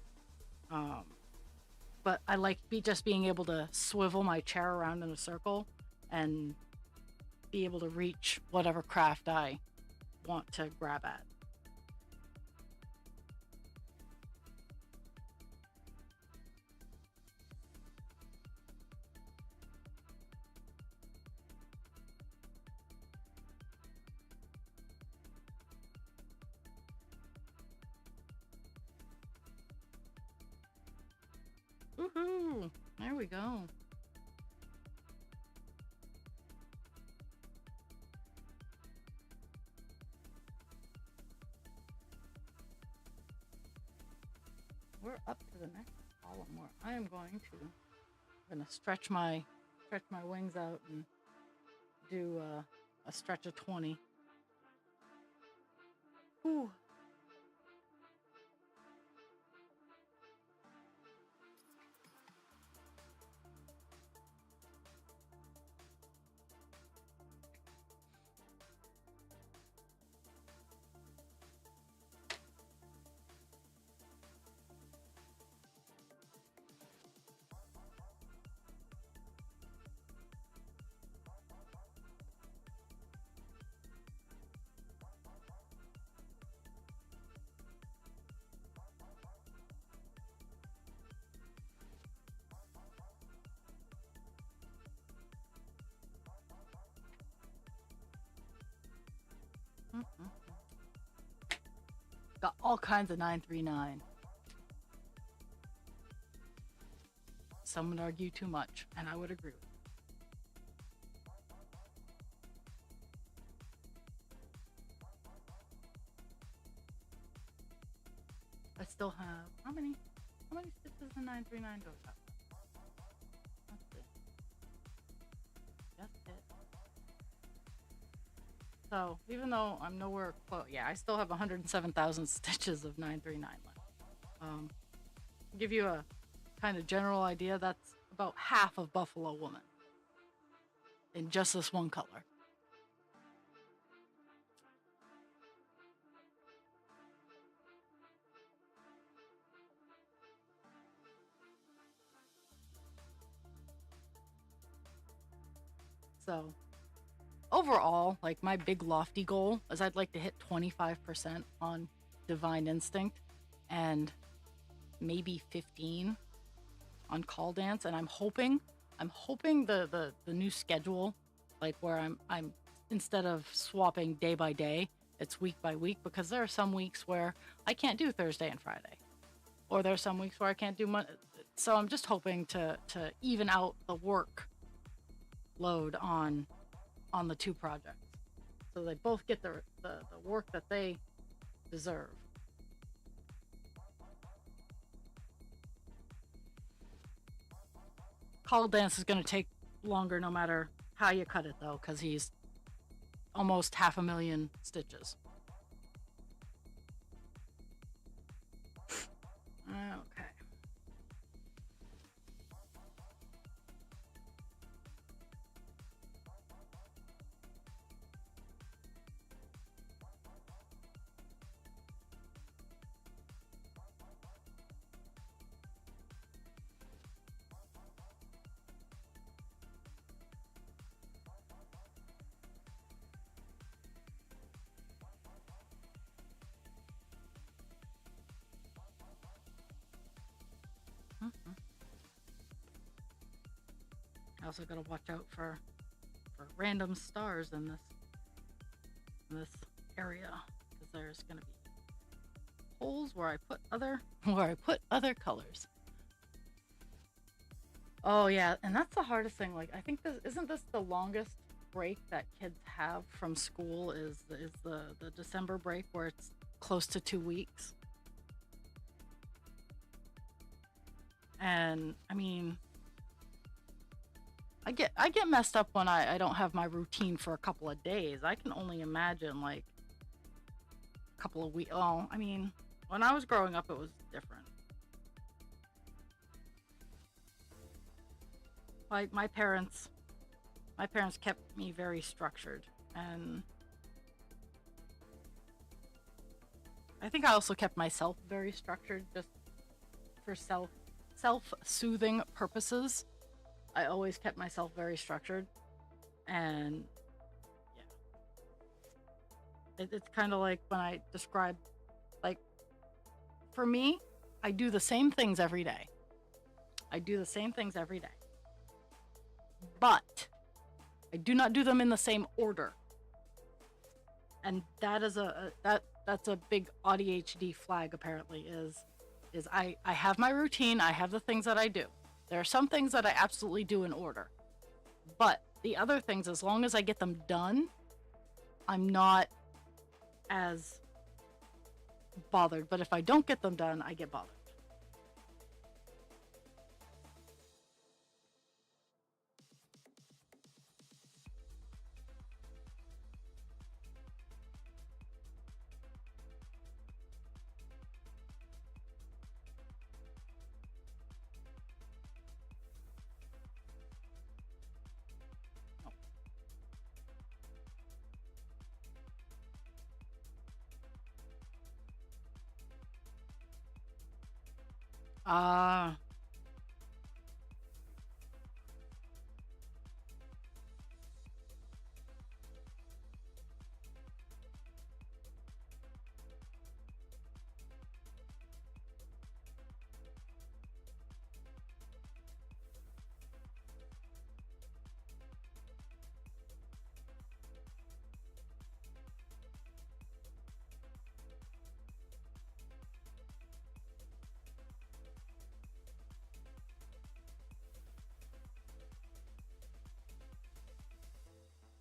Speaker 1: But I like just being able to swivel my chair around in a circle and be able to reach whatever craft I want to grab at. Woohoo! There we go. We're up to the next column where I am going to stretch my wings out and do a stretch of 20. Ooh. Got all kinds of 939. Some would argue too much, and I would agree with it. I still have how many stitches in 939 goes up? Let's see. Just it. So even though I'm nowhere close, yeah, I still have 107,000 stitches of 939 left. Give you a kind of general idea, that's about half of Buffalo Woman in just this one color. So overall, like, my big lofty goal is I'd like to hit 25% on Divine Instinct and maybe 15 on Call Dance, and I'm hoping the new schedule, like where I'm instead of swapping day by day, it's week by week, because there are some weeks where I can't do Thursday and Friday, or there are some weeks where I can't do Monday. So I'm just hoping to even out the work load on the two projects, so they both get the work that they deserve. Call Dance is going to take longer no matter how you cut it, though, because he's almost 500,000 stitches. Okay. also gotta watch out for random stars in this area, because there's gonna be holes where I put other colors. Oh yeah, and that's the hardest thing. Like, I think isn't this the longest break that kids have from school is the December break, where it's close to 2 weeks. And I mean, I get messed up when I don't have my routine for a couple of days. I can only imagine like a couple of weeks. Oh, I mean, when I was growing up, it was different. Like my parents kept me very structured, and I think I also kept myself very structured, just for self-soothing purposes. I always kept myself very structured, and yeah, it's kind of like when I describe, like, for me, I do the same things every day. I do the same things every day, but I do not do them in the same order, and that is that's a big ADHD flag. Apparently, is I have my routine. I have the things that I do. There are some things that I absolutely do in order, but the other things, as long as I get them done, I'm not as bothered. But if I don't get them done, I get bothered. Ah,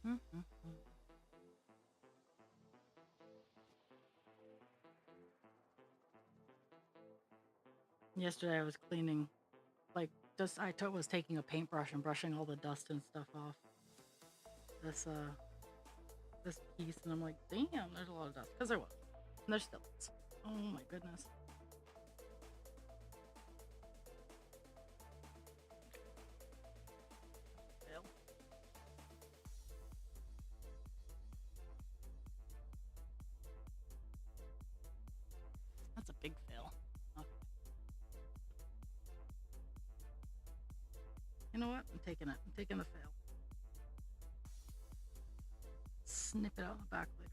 Speaker 1: mm-hmm. Yesterday I was cleaning, like, just was taking a paintbrush and brushing all the dust and stuff off this this piece, and I'm like, damn, there's a lot of dust, because there was, and there still is. Oh my goodness. Fail. That's a big fail. Okay. You know what? I'm taking it. I'm taking the fail. Snip it out the back later.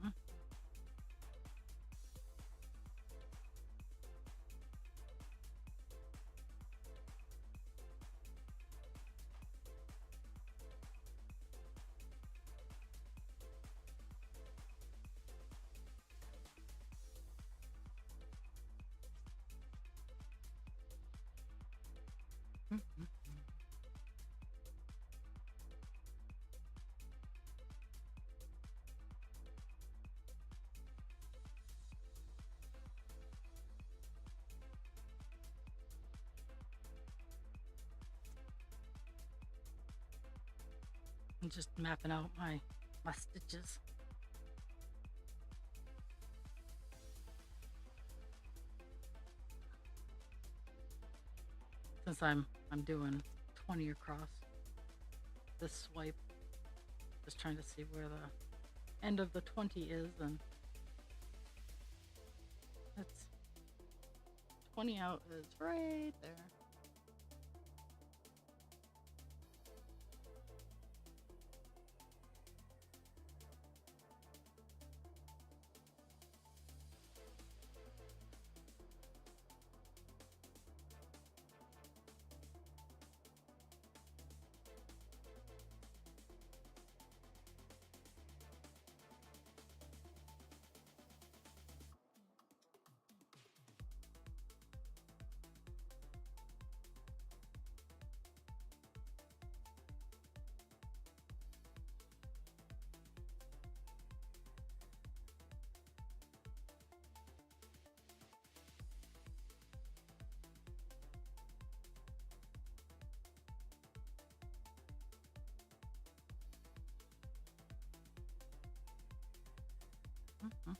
Speaker 1: Mm. Mm-hmm. I'm just mapping out my stitches. since I'm doing 20 across this swipe, just trying to see where the end of the 20 is, and that's 20 out is right there. Mhm.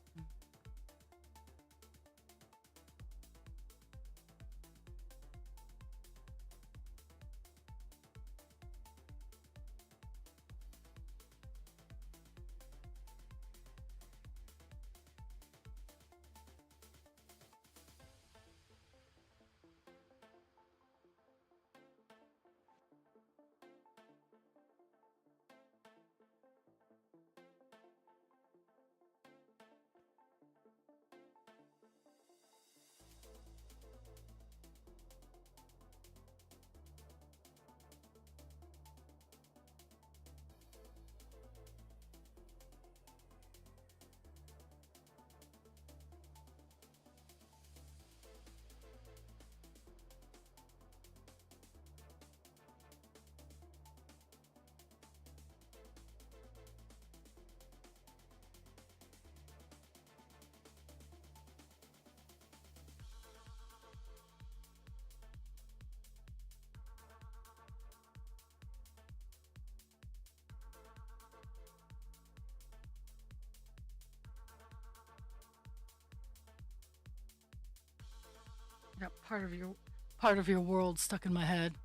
Speaker 1: Got part of your world stuck in my head.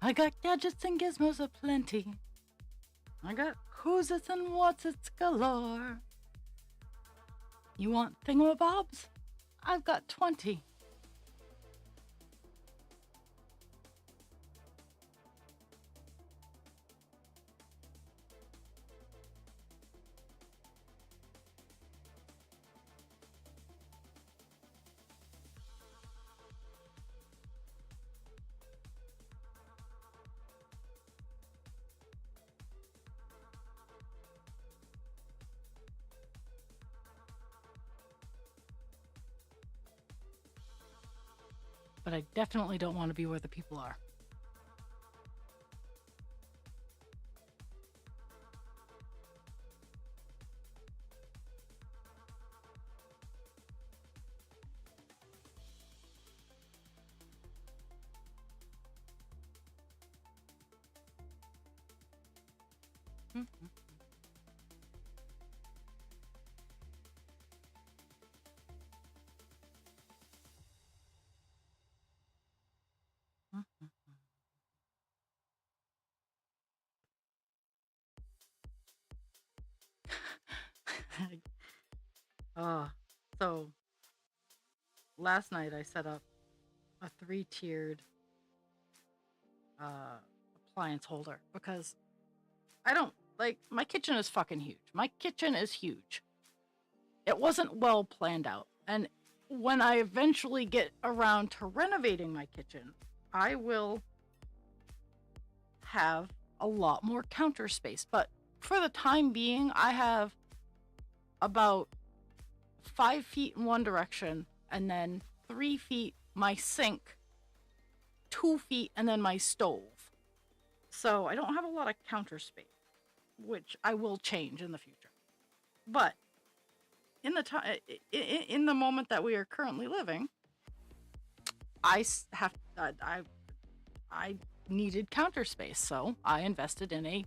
Speaker 1: I got gadgets and gizmos aplenty. I got who's it's and what's it's galore. You want thingamabobs? I've got 20. But I definitely don't want to be where the people are. Mhm. Mhm. uh, so last night I set up a 3-tiered uh, appliance holder because I don't like my kitchen is fucking huge. My kitchen is huge. It wasn't well planned out. And when I eventually get around to renovating my kitchen, I will have a lot more counter space. But for the time being, I have about 5 feet in one direction and then 3 feet my sink, 2 feet, and then my stove. So I don't have a lot of counter space, which I will change in the future. But in the time, in the moment that we are currently living, I needed counter space, so I invested in a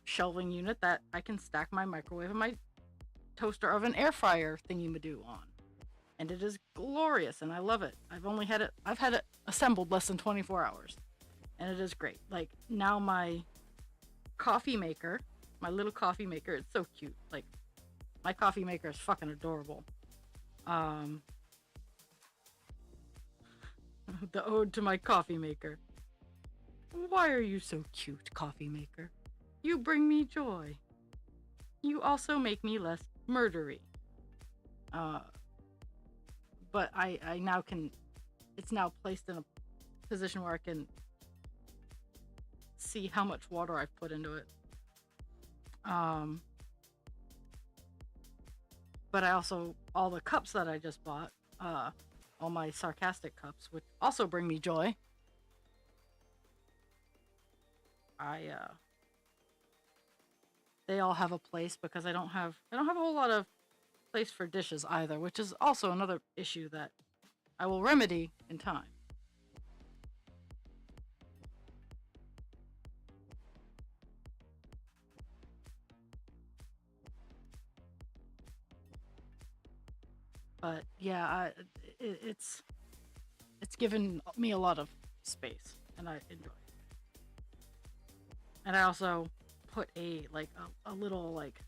Speaker 1: shelving unit that I can stack my microwave and my toaster oven air fryer thingy-madoo on, and it is glorious and I love it. I've had it assembled less than 24 hours and it is great. Like now my coffee maker, my little coffee maker, it's so cute. Like my coffee maker is fucking adorable. Um the ode to my coffee maker. Why are you so cute, coffee maker? You bring me joy. You also make me less murdery. Uh but I now can, it's now placed in a position where I can see how much water I've put into it. Um, but I also, all the cups that I just bought, all my sarcastic cups, which also bring me joy. They all have a place because I don't have a whole lot of place for dishes either, which is also another issue that I will remedy in time. But yeah, it's given me a lot of space, and I enjoy it. And I also put a little like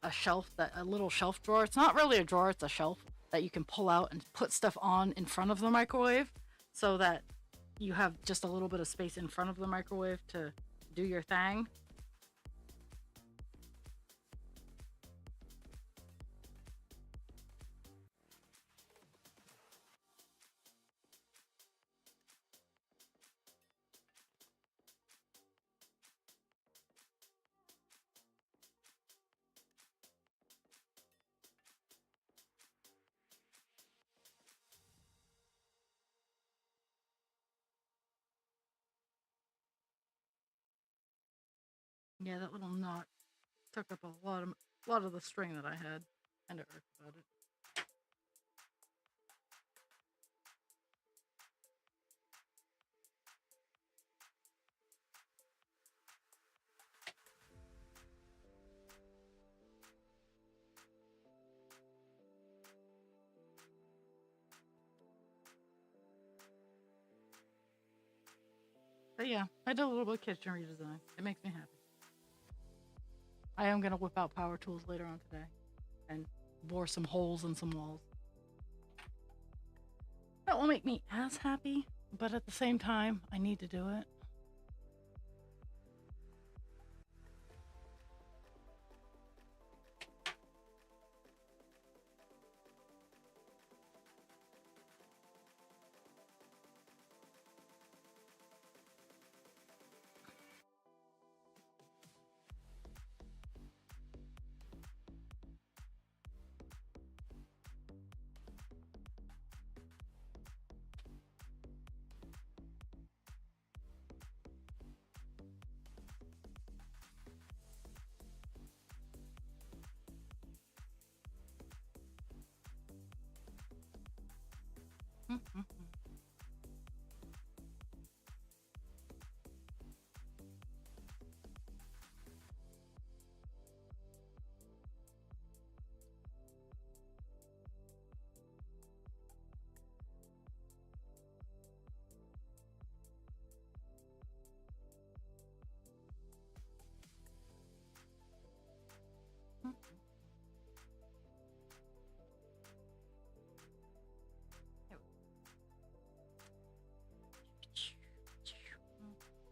Speaker 1: a little shelf drawer. It's not really a drawer; it's a shelf that you can pull out and put stuff on in front of the microwave, so that you have just a little bit of space in front of the microwave to do your thing. Yeah, that little knot took up a lot of the string that I had. Kind of irked about it. But yeah, I did a little bit of kitchen redesign. It makes me happy. I am gonna whip out power tools later on today and bore some holes in some walls. That won't make me as happy, but at the same time, I need to do it.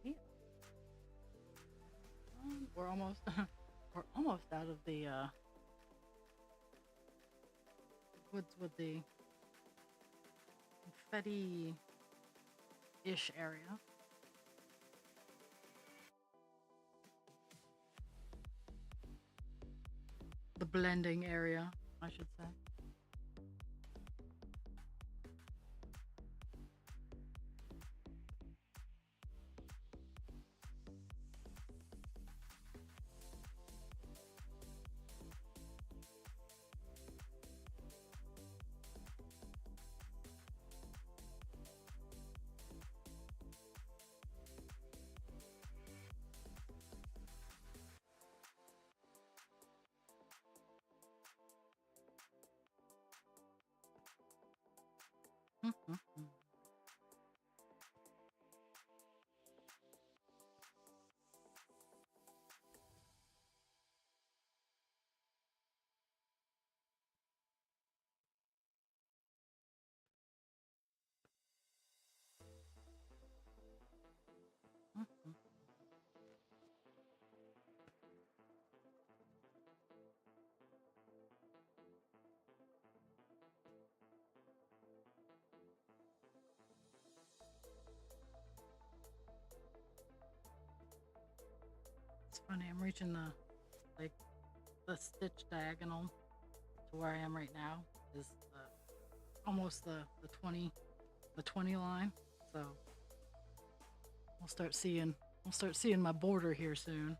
Speaker 1: Yeah. We're almost we're almost out of the woods with the confetti ish area. The blending area, I should say. Mhm. Mhm. It's funny. I'm reaching like the stitch diagonal to where I am right now is almost the 20 line. So we'll start seeing my border here soon.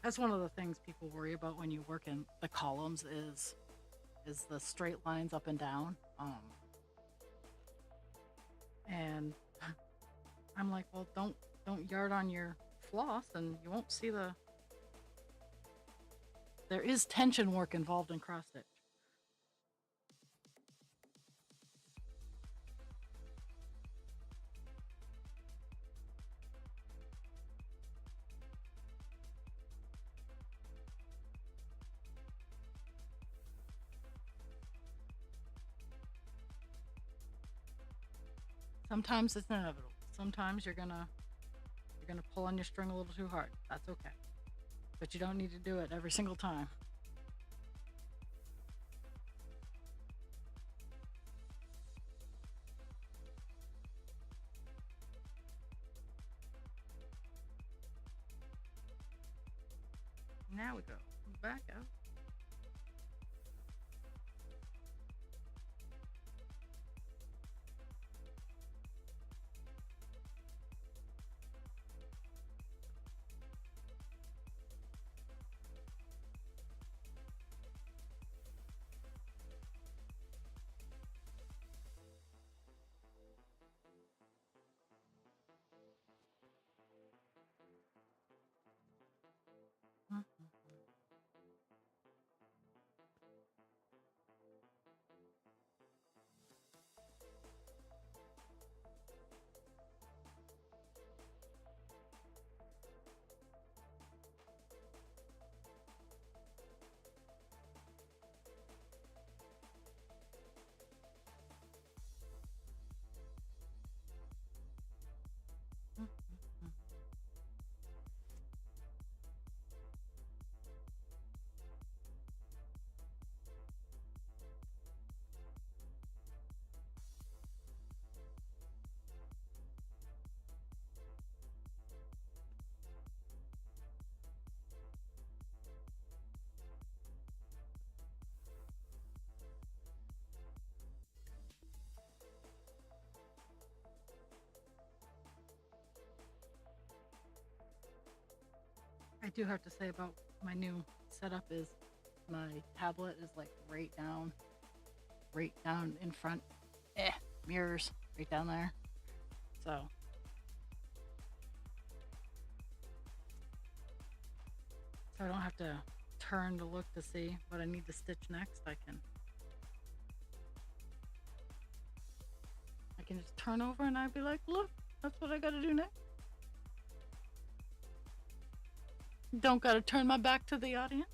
Speaker 1: That's one of the things people worry about when you work in the columns is the straight lines up and down. And I'm like, well, don't yard on your floss, and you won't see there is tension work involved in cross stitch. Sometimes it's inevitable. Sometimes you're gonna pull on your string a little too hard. That's okay, but you don't need to do it every single time. Now we go back out. Mhm. Mhm. I do have to say about my new setup is my tablet is like right down in front. Mirrors right down there. So I don't have to turn to look to see what I need to stitch next. I can just turn over and I'd be like, look, that's what I gotta do next. Don't gotta turn my back to the audience.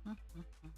Speaker 1: Mhm.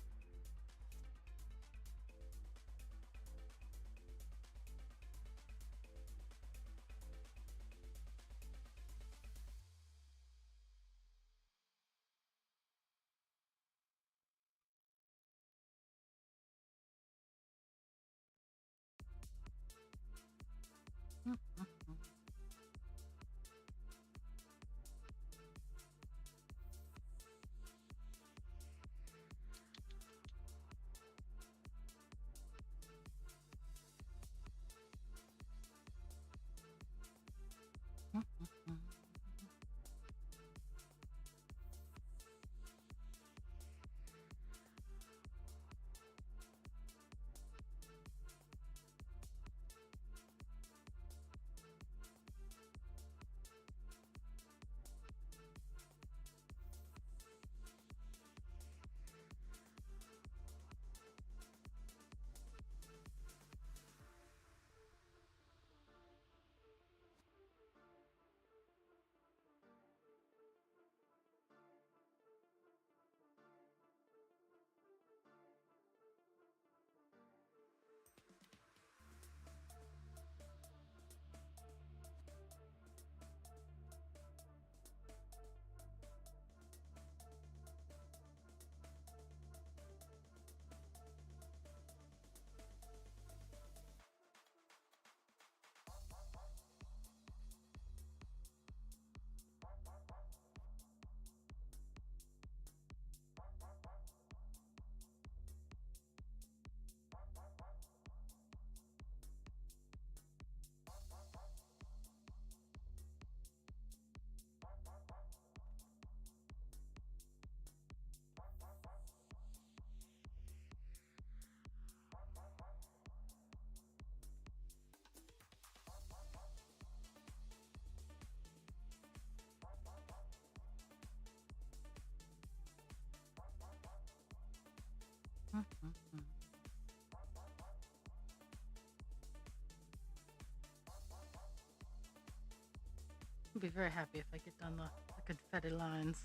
Speaker 1: I'll be very happy if I get done the confetti lines,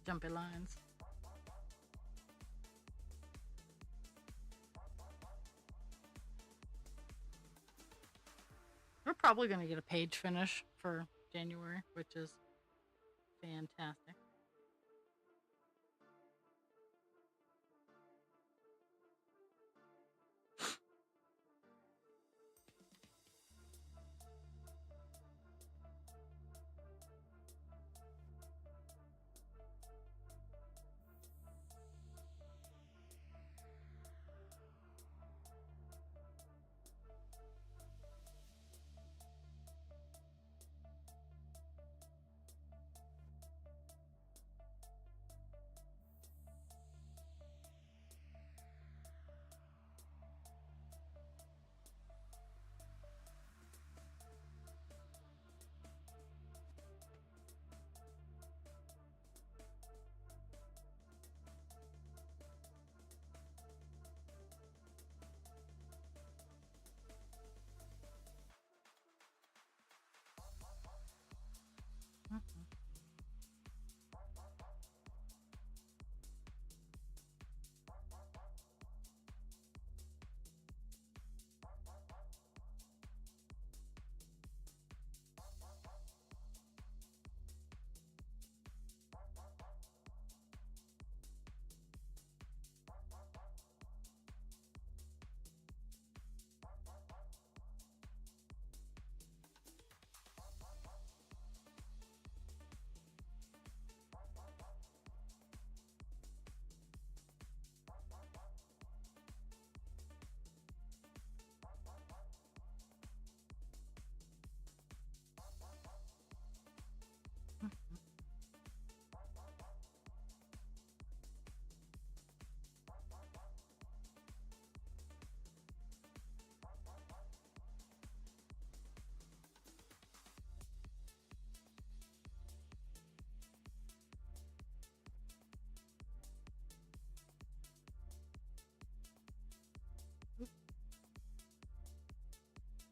Speaker 1: jumpy lines. We're probably going to get a page finish for January, which is fantastic.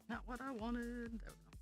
Speaker 1: Not what I wanted. There we go.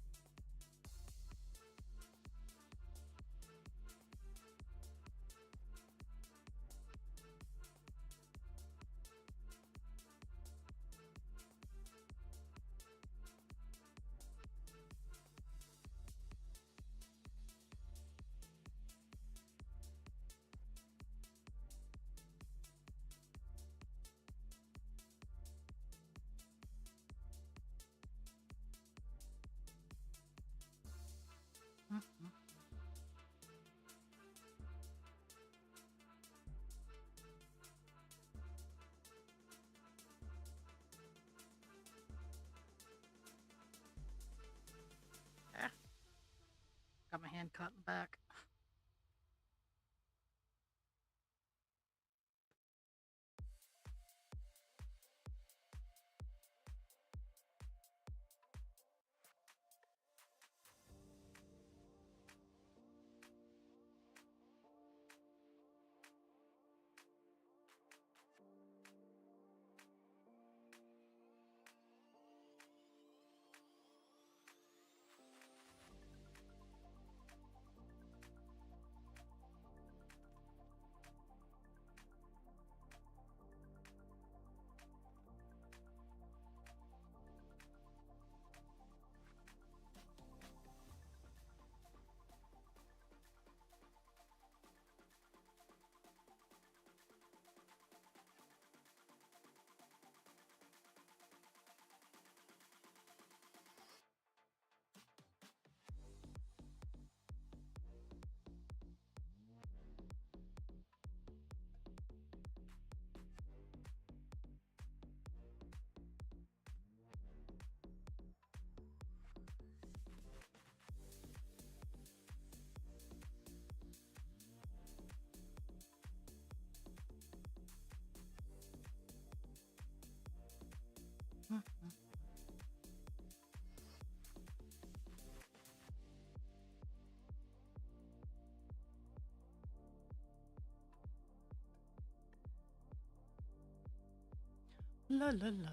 Speaker 1: La la la.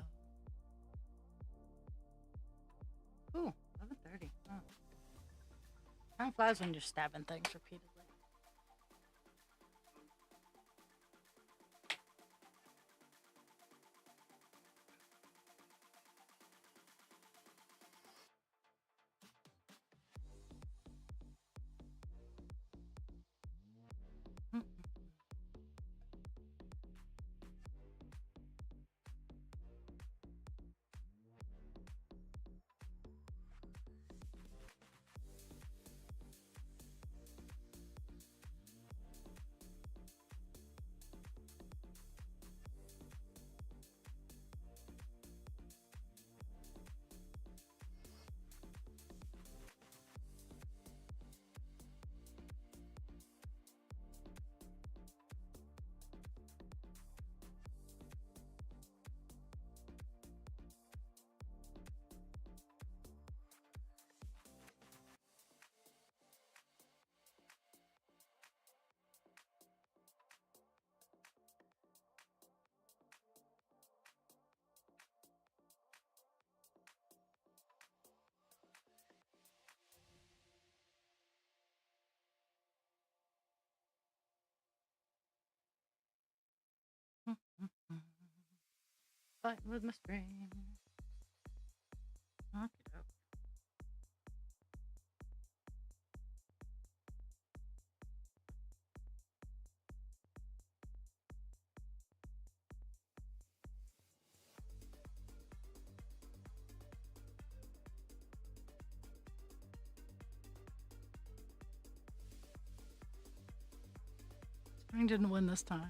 Speaker 1: Ooh, 11:30. Oh. Time flies when you're stabbing things repeatedly. Fighting with my screen. Okey-doke. Spring didn't win this time.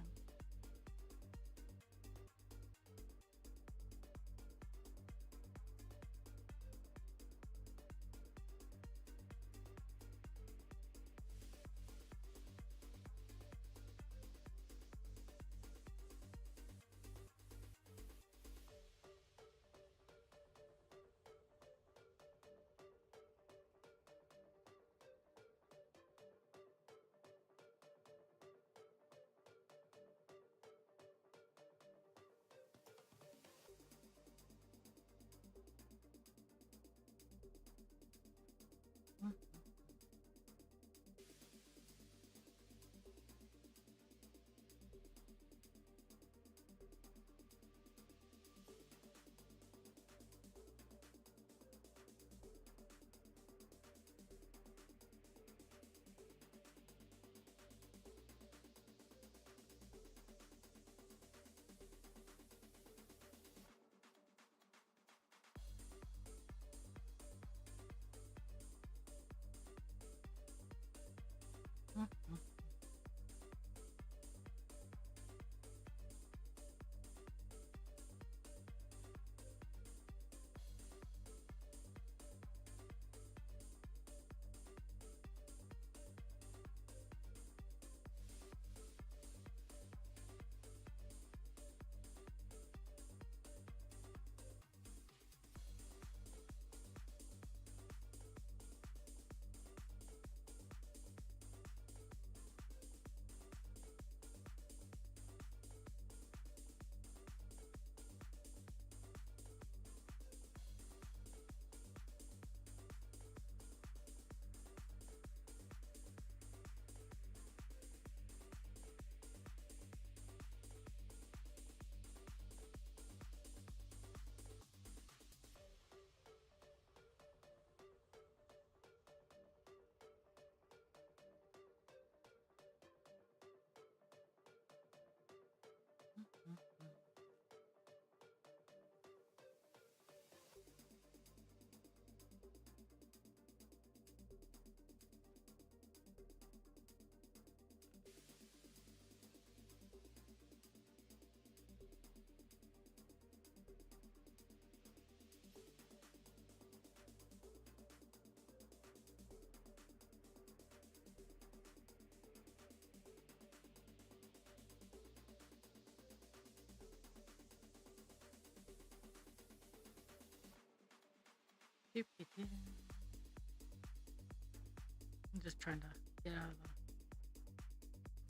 Speaker 1: I'm just trying to get out of the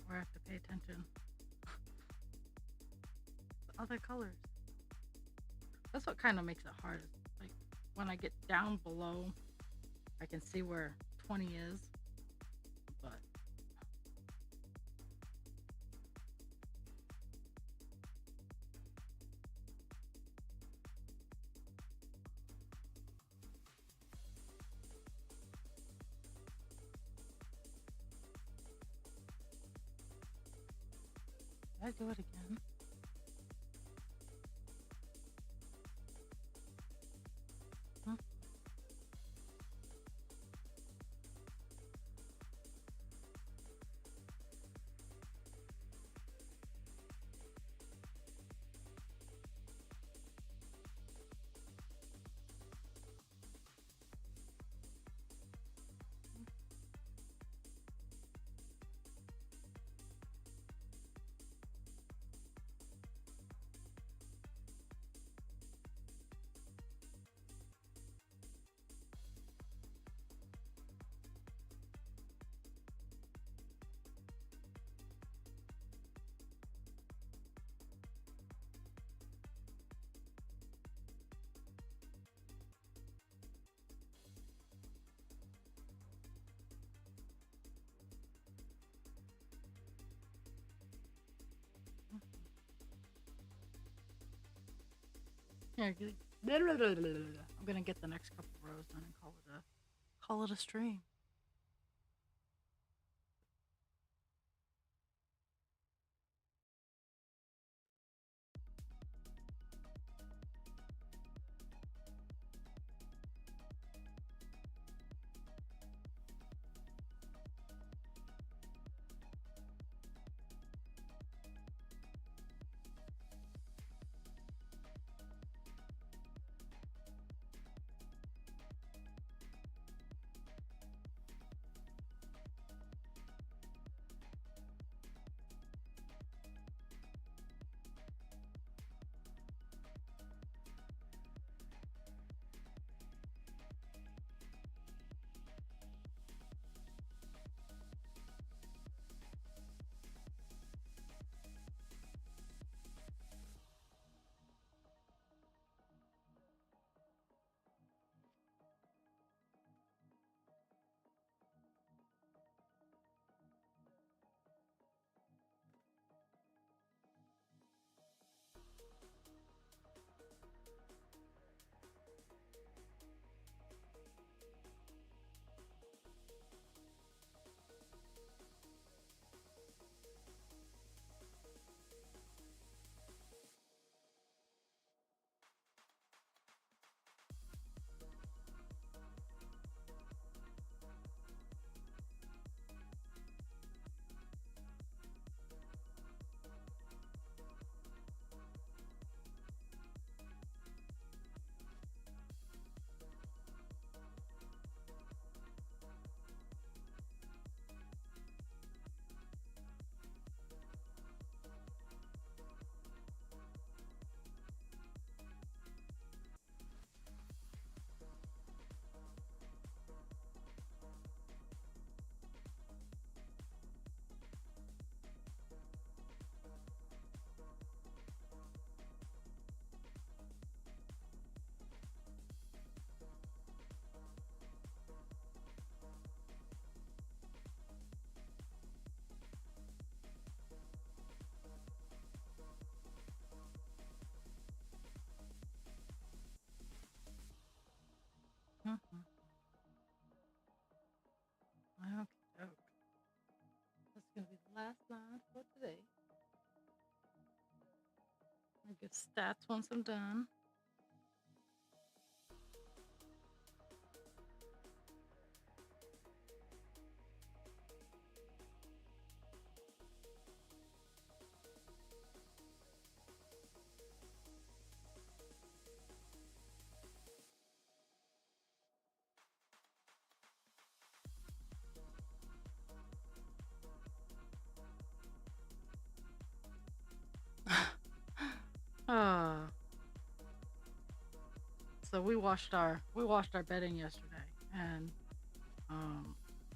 Speaker 1: where I have to pay attention. The other colors. That's what kind of makes it hard. Like when I get down below, I can see where 20 is, but did I do it again? Hmm? Here, I'm gonna get the next couple rows done and call it a stream. Mm-hmm. Okay, okay. That's gonna be the last line for today. I get stats once I'm done. uh, so we washed our bedding yesterday, and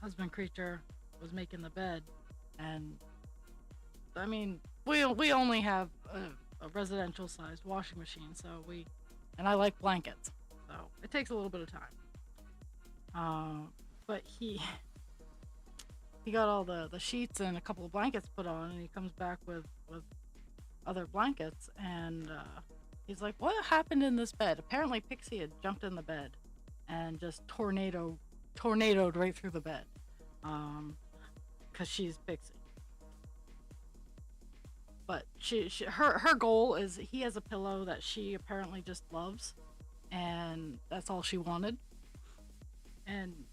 Speaker 1: husband creature was making the bed, and I mean we only have a residential sized washing machine, so we and I like blankets, so it takes a little bit of time. But he got all the sheets and a couple of blankets put on, and he comes back with other blankets, and he's like, "What happened in this bed?" Apparently, Pixie had jumped in the bed and just tornadoed right through the bed, because she's Pixie. But her goal is he has a pillow that she apparently just loves, and that's all she wanted. And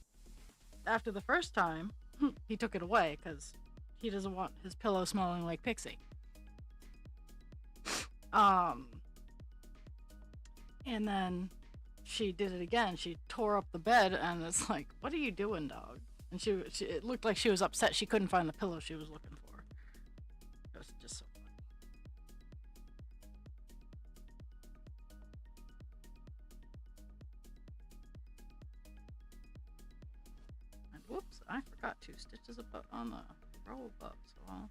Speaker 1: after the first time, he took it away because he doesn't want his pillow smelling like Pixie. Um, and then she did it again. She tore up the bed, and it's like, "What are you doing, dog?" And she it looked like she was upset she couldn't find the pillow she was looking for. It was just so funny. And whoops, I forgot 2 stitches above on the row above, so I'll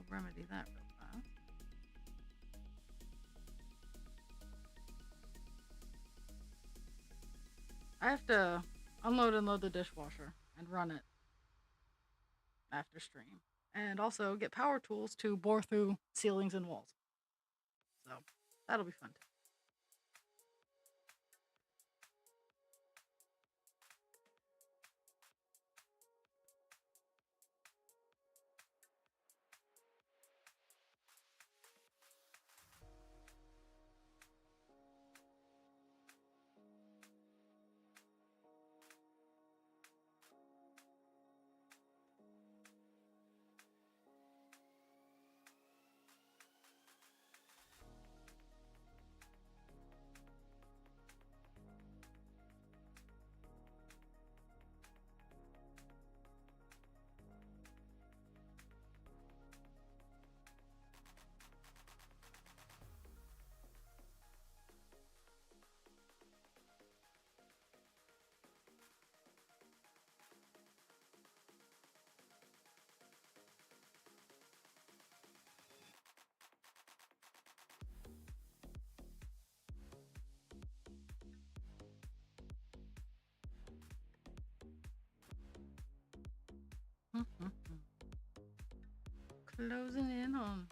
Speaker 1: remedy that real fast. I have to unload and load the dishwasher and run it after stream. And also get power tools to bore through ceilings and walls. So that'll be fun too. Closing in on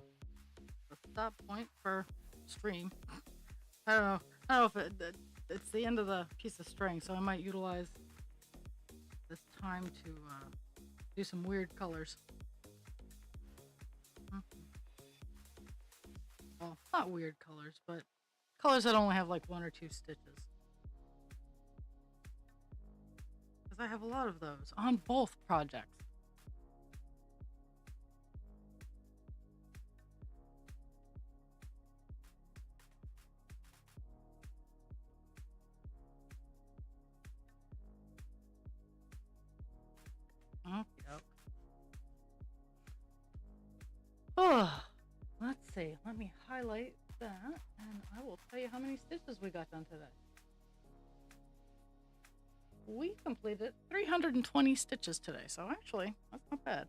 Speaker 1: the stop point for stream. I don't know. I don't know if it's the end of the piece of string, so I might utilize this time to do some weird colors. Well, not weird colors, but colors that only have like 1 or 2 stitches. Because I have a lot of those on both projects. Okey-doke. Oh, let's see. Let me highlight that, and I will tell you how many stitches we got done today. We completed 320 stitches today, so actually, that's not bad.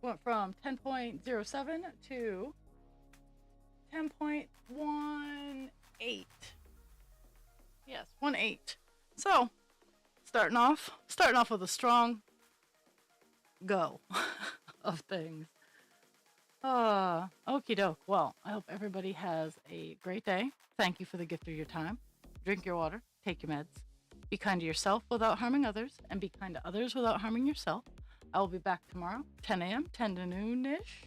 Speaker 1: Went from 10.07 to 10.18. Yes, 1.8. So, starting off with a strong go of things. Okie doke. Well, I hope everybody has a great day. Thank you for the gift of your time. Drink your water, take your meds. Be kind to yourself without harming others, and be kind to others without harming yourself. I will be back tomorrow, 10 a.m., 10 to noonish.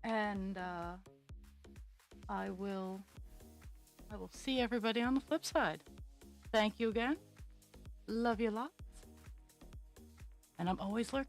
Speaker 1: And I will see everybody on the flip side. Thank you again. Love you lots. And I'm always lurking.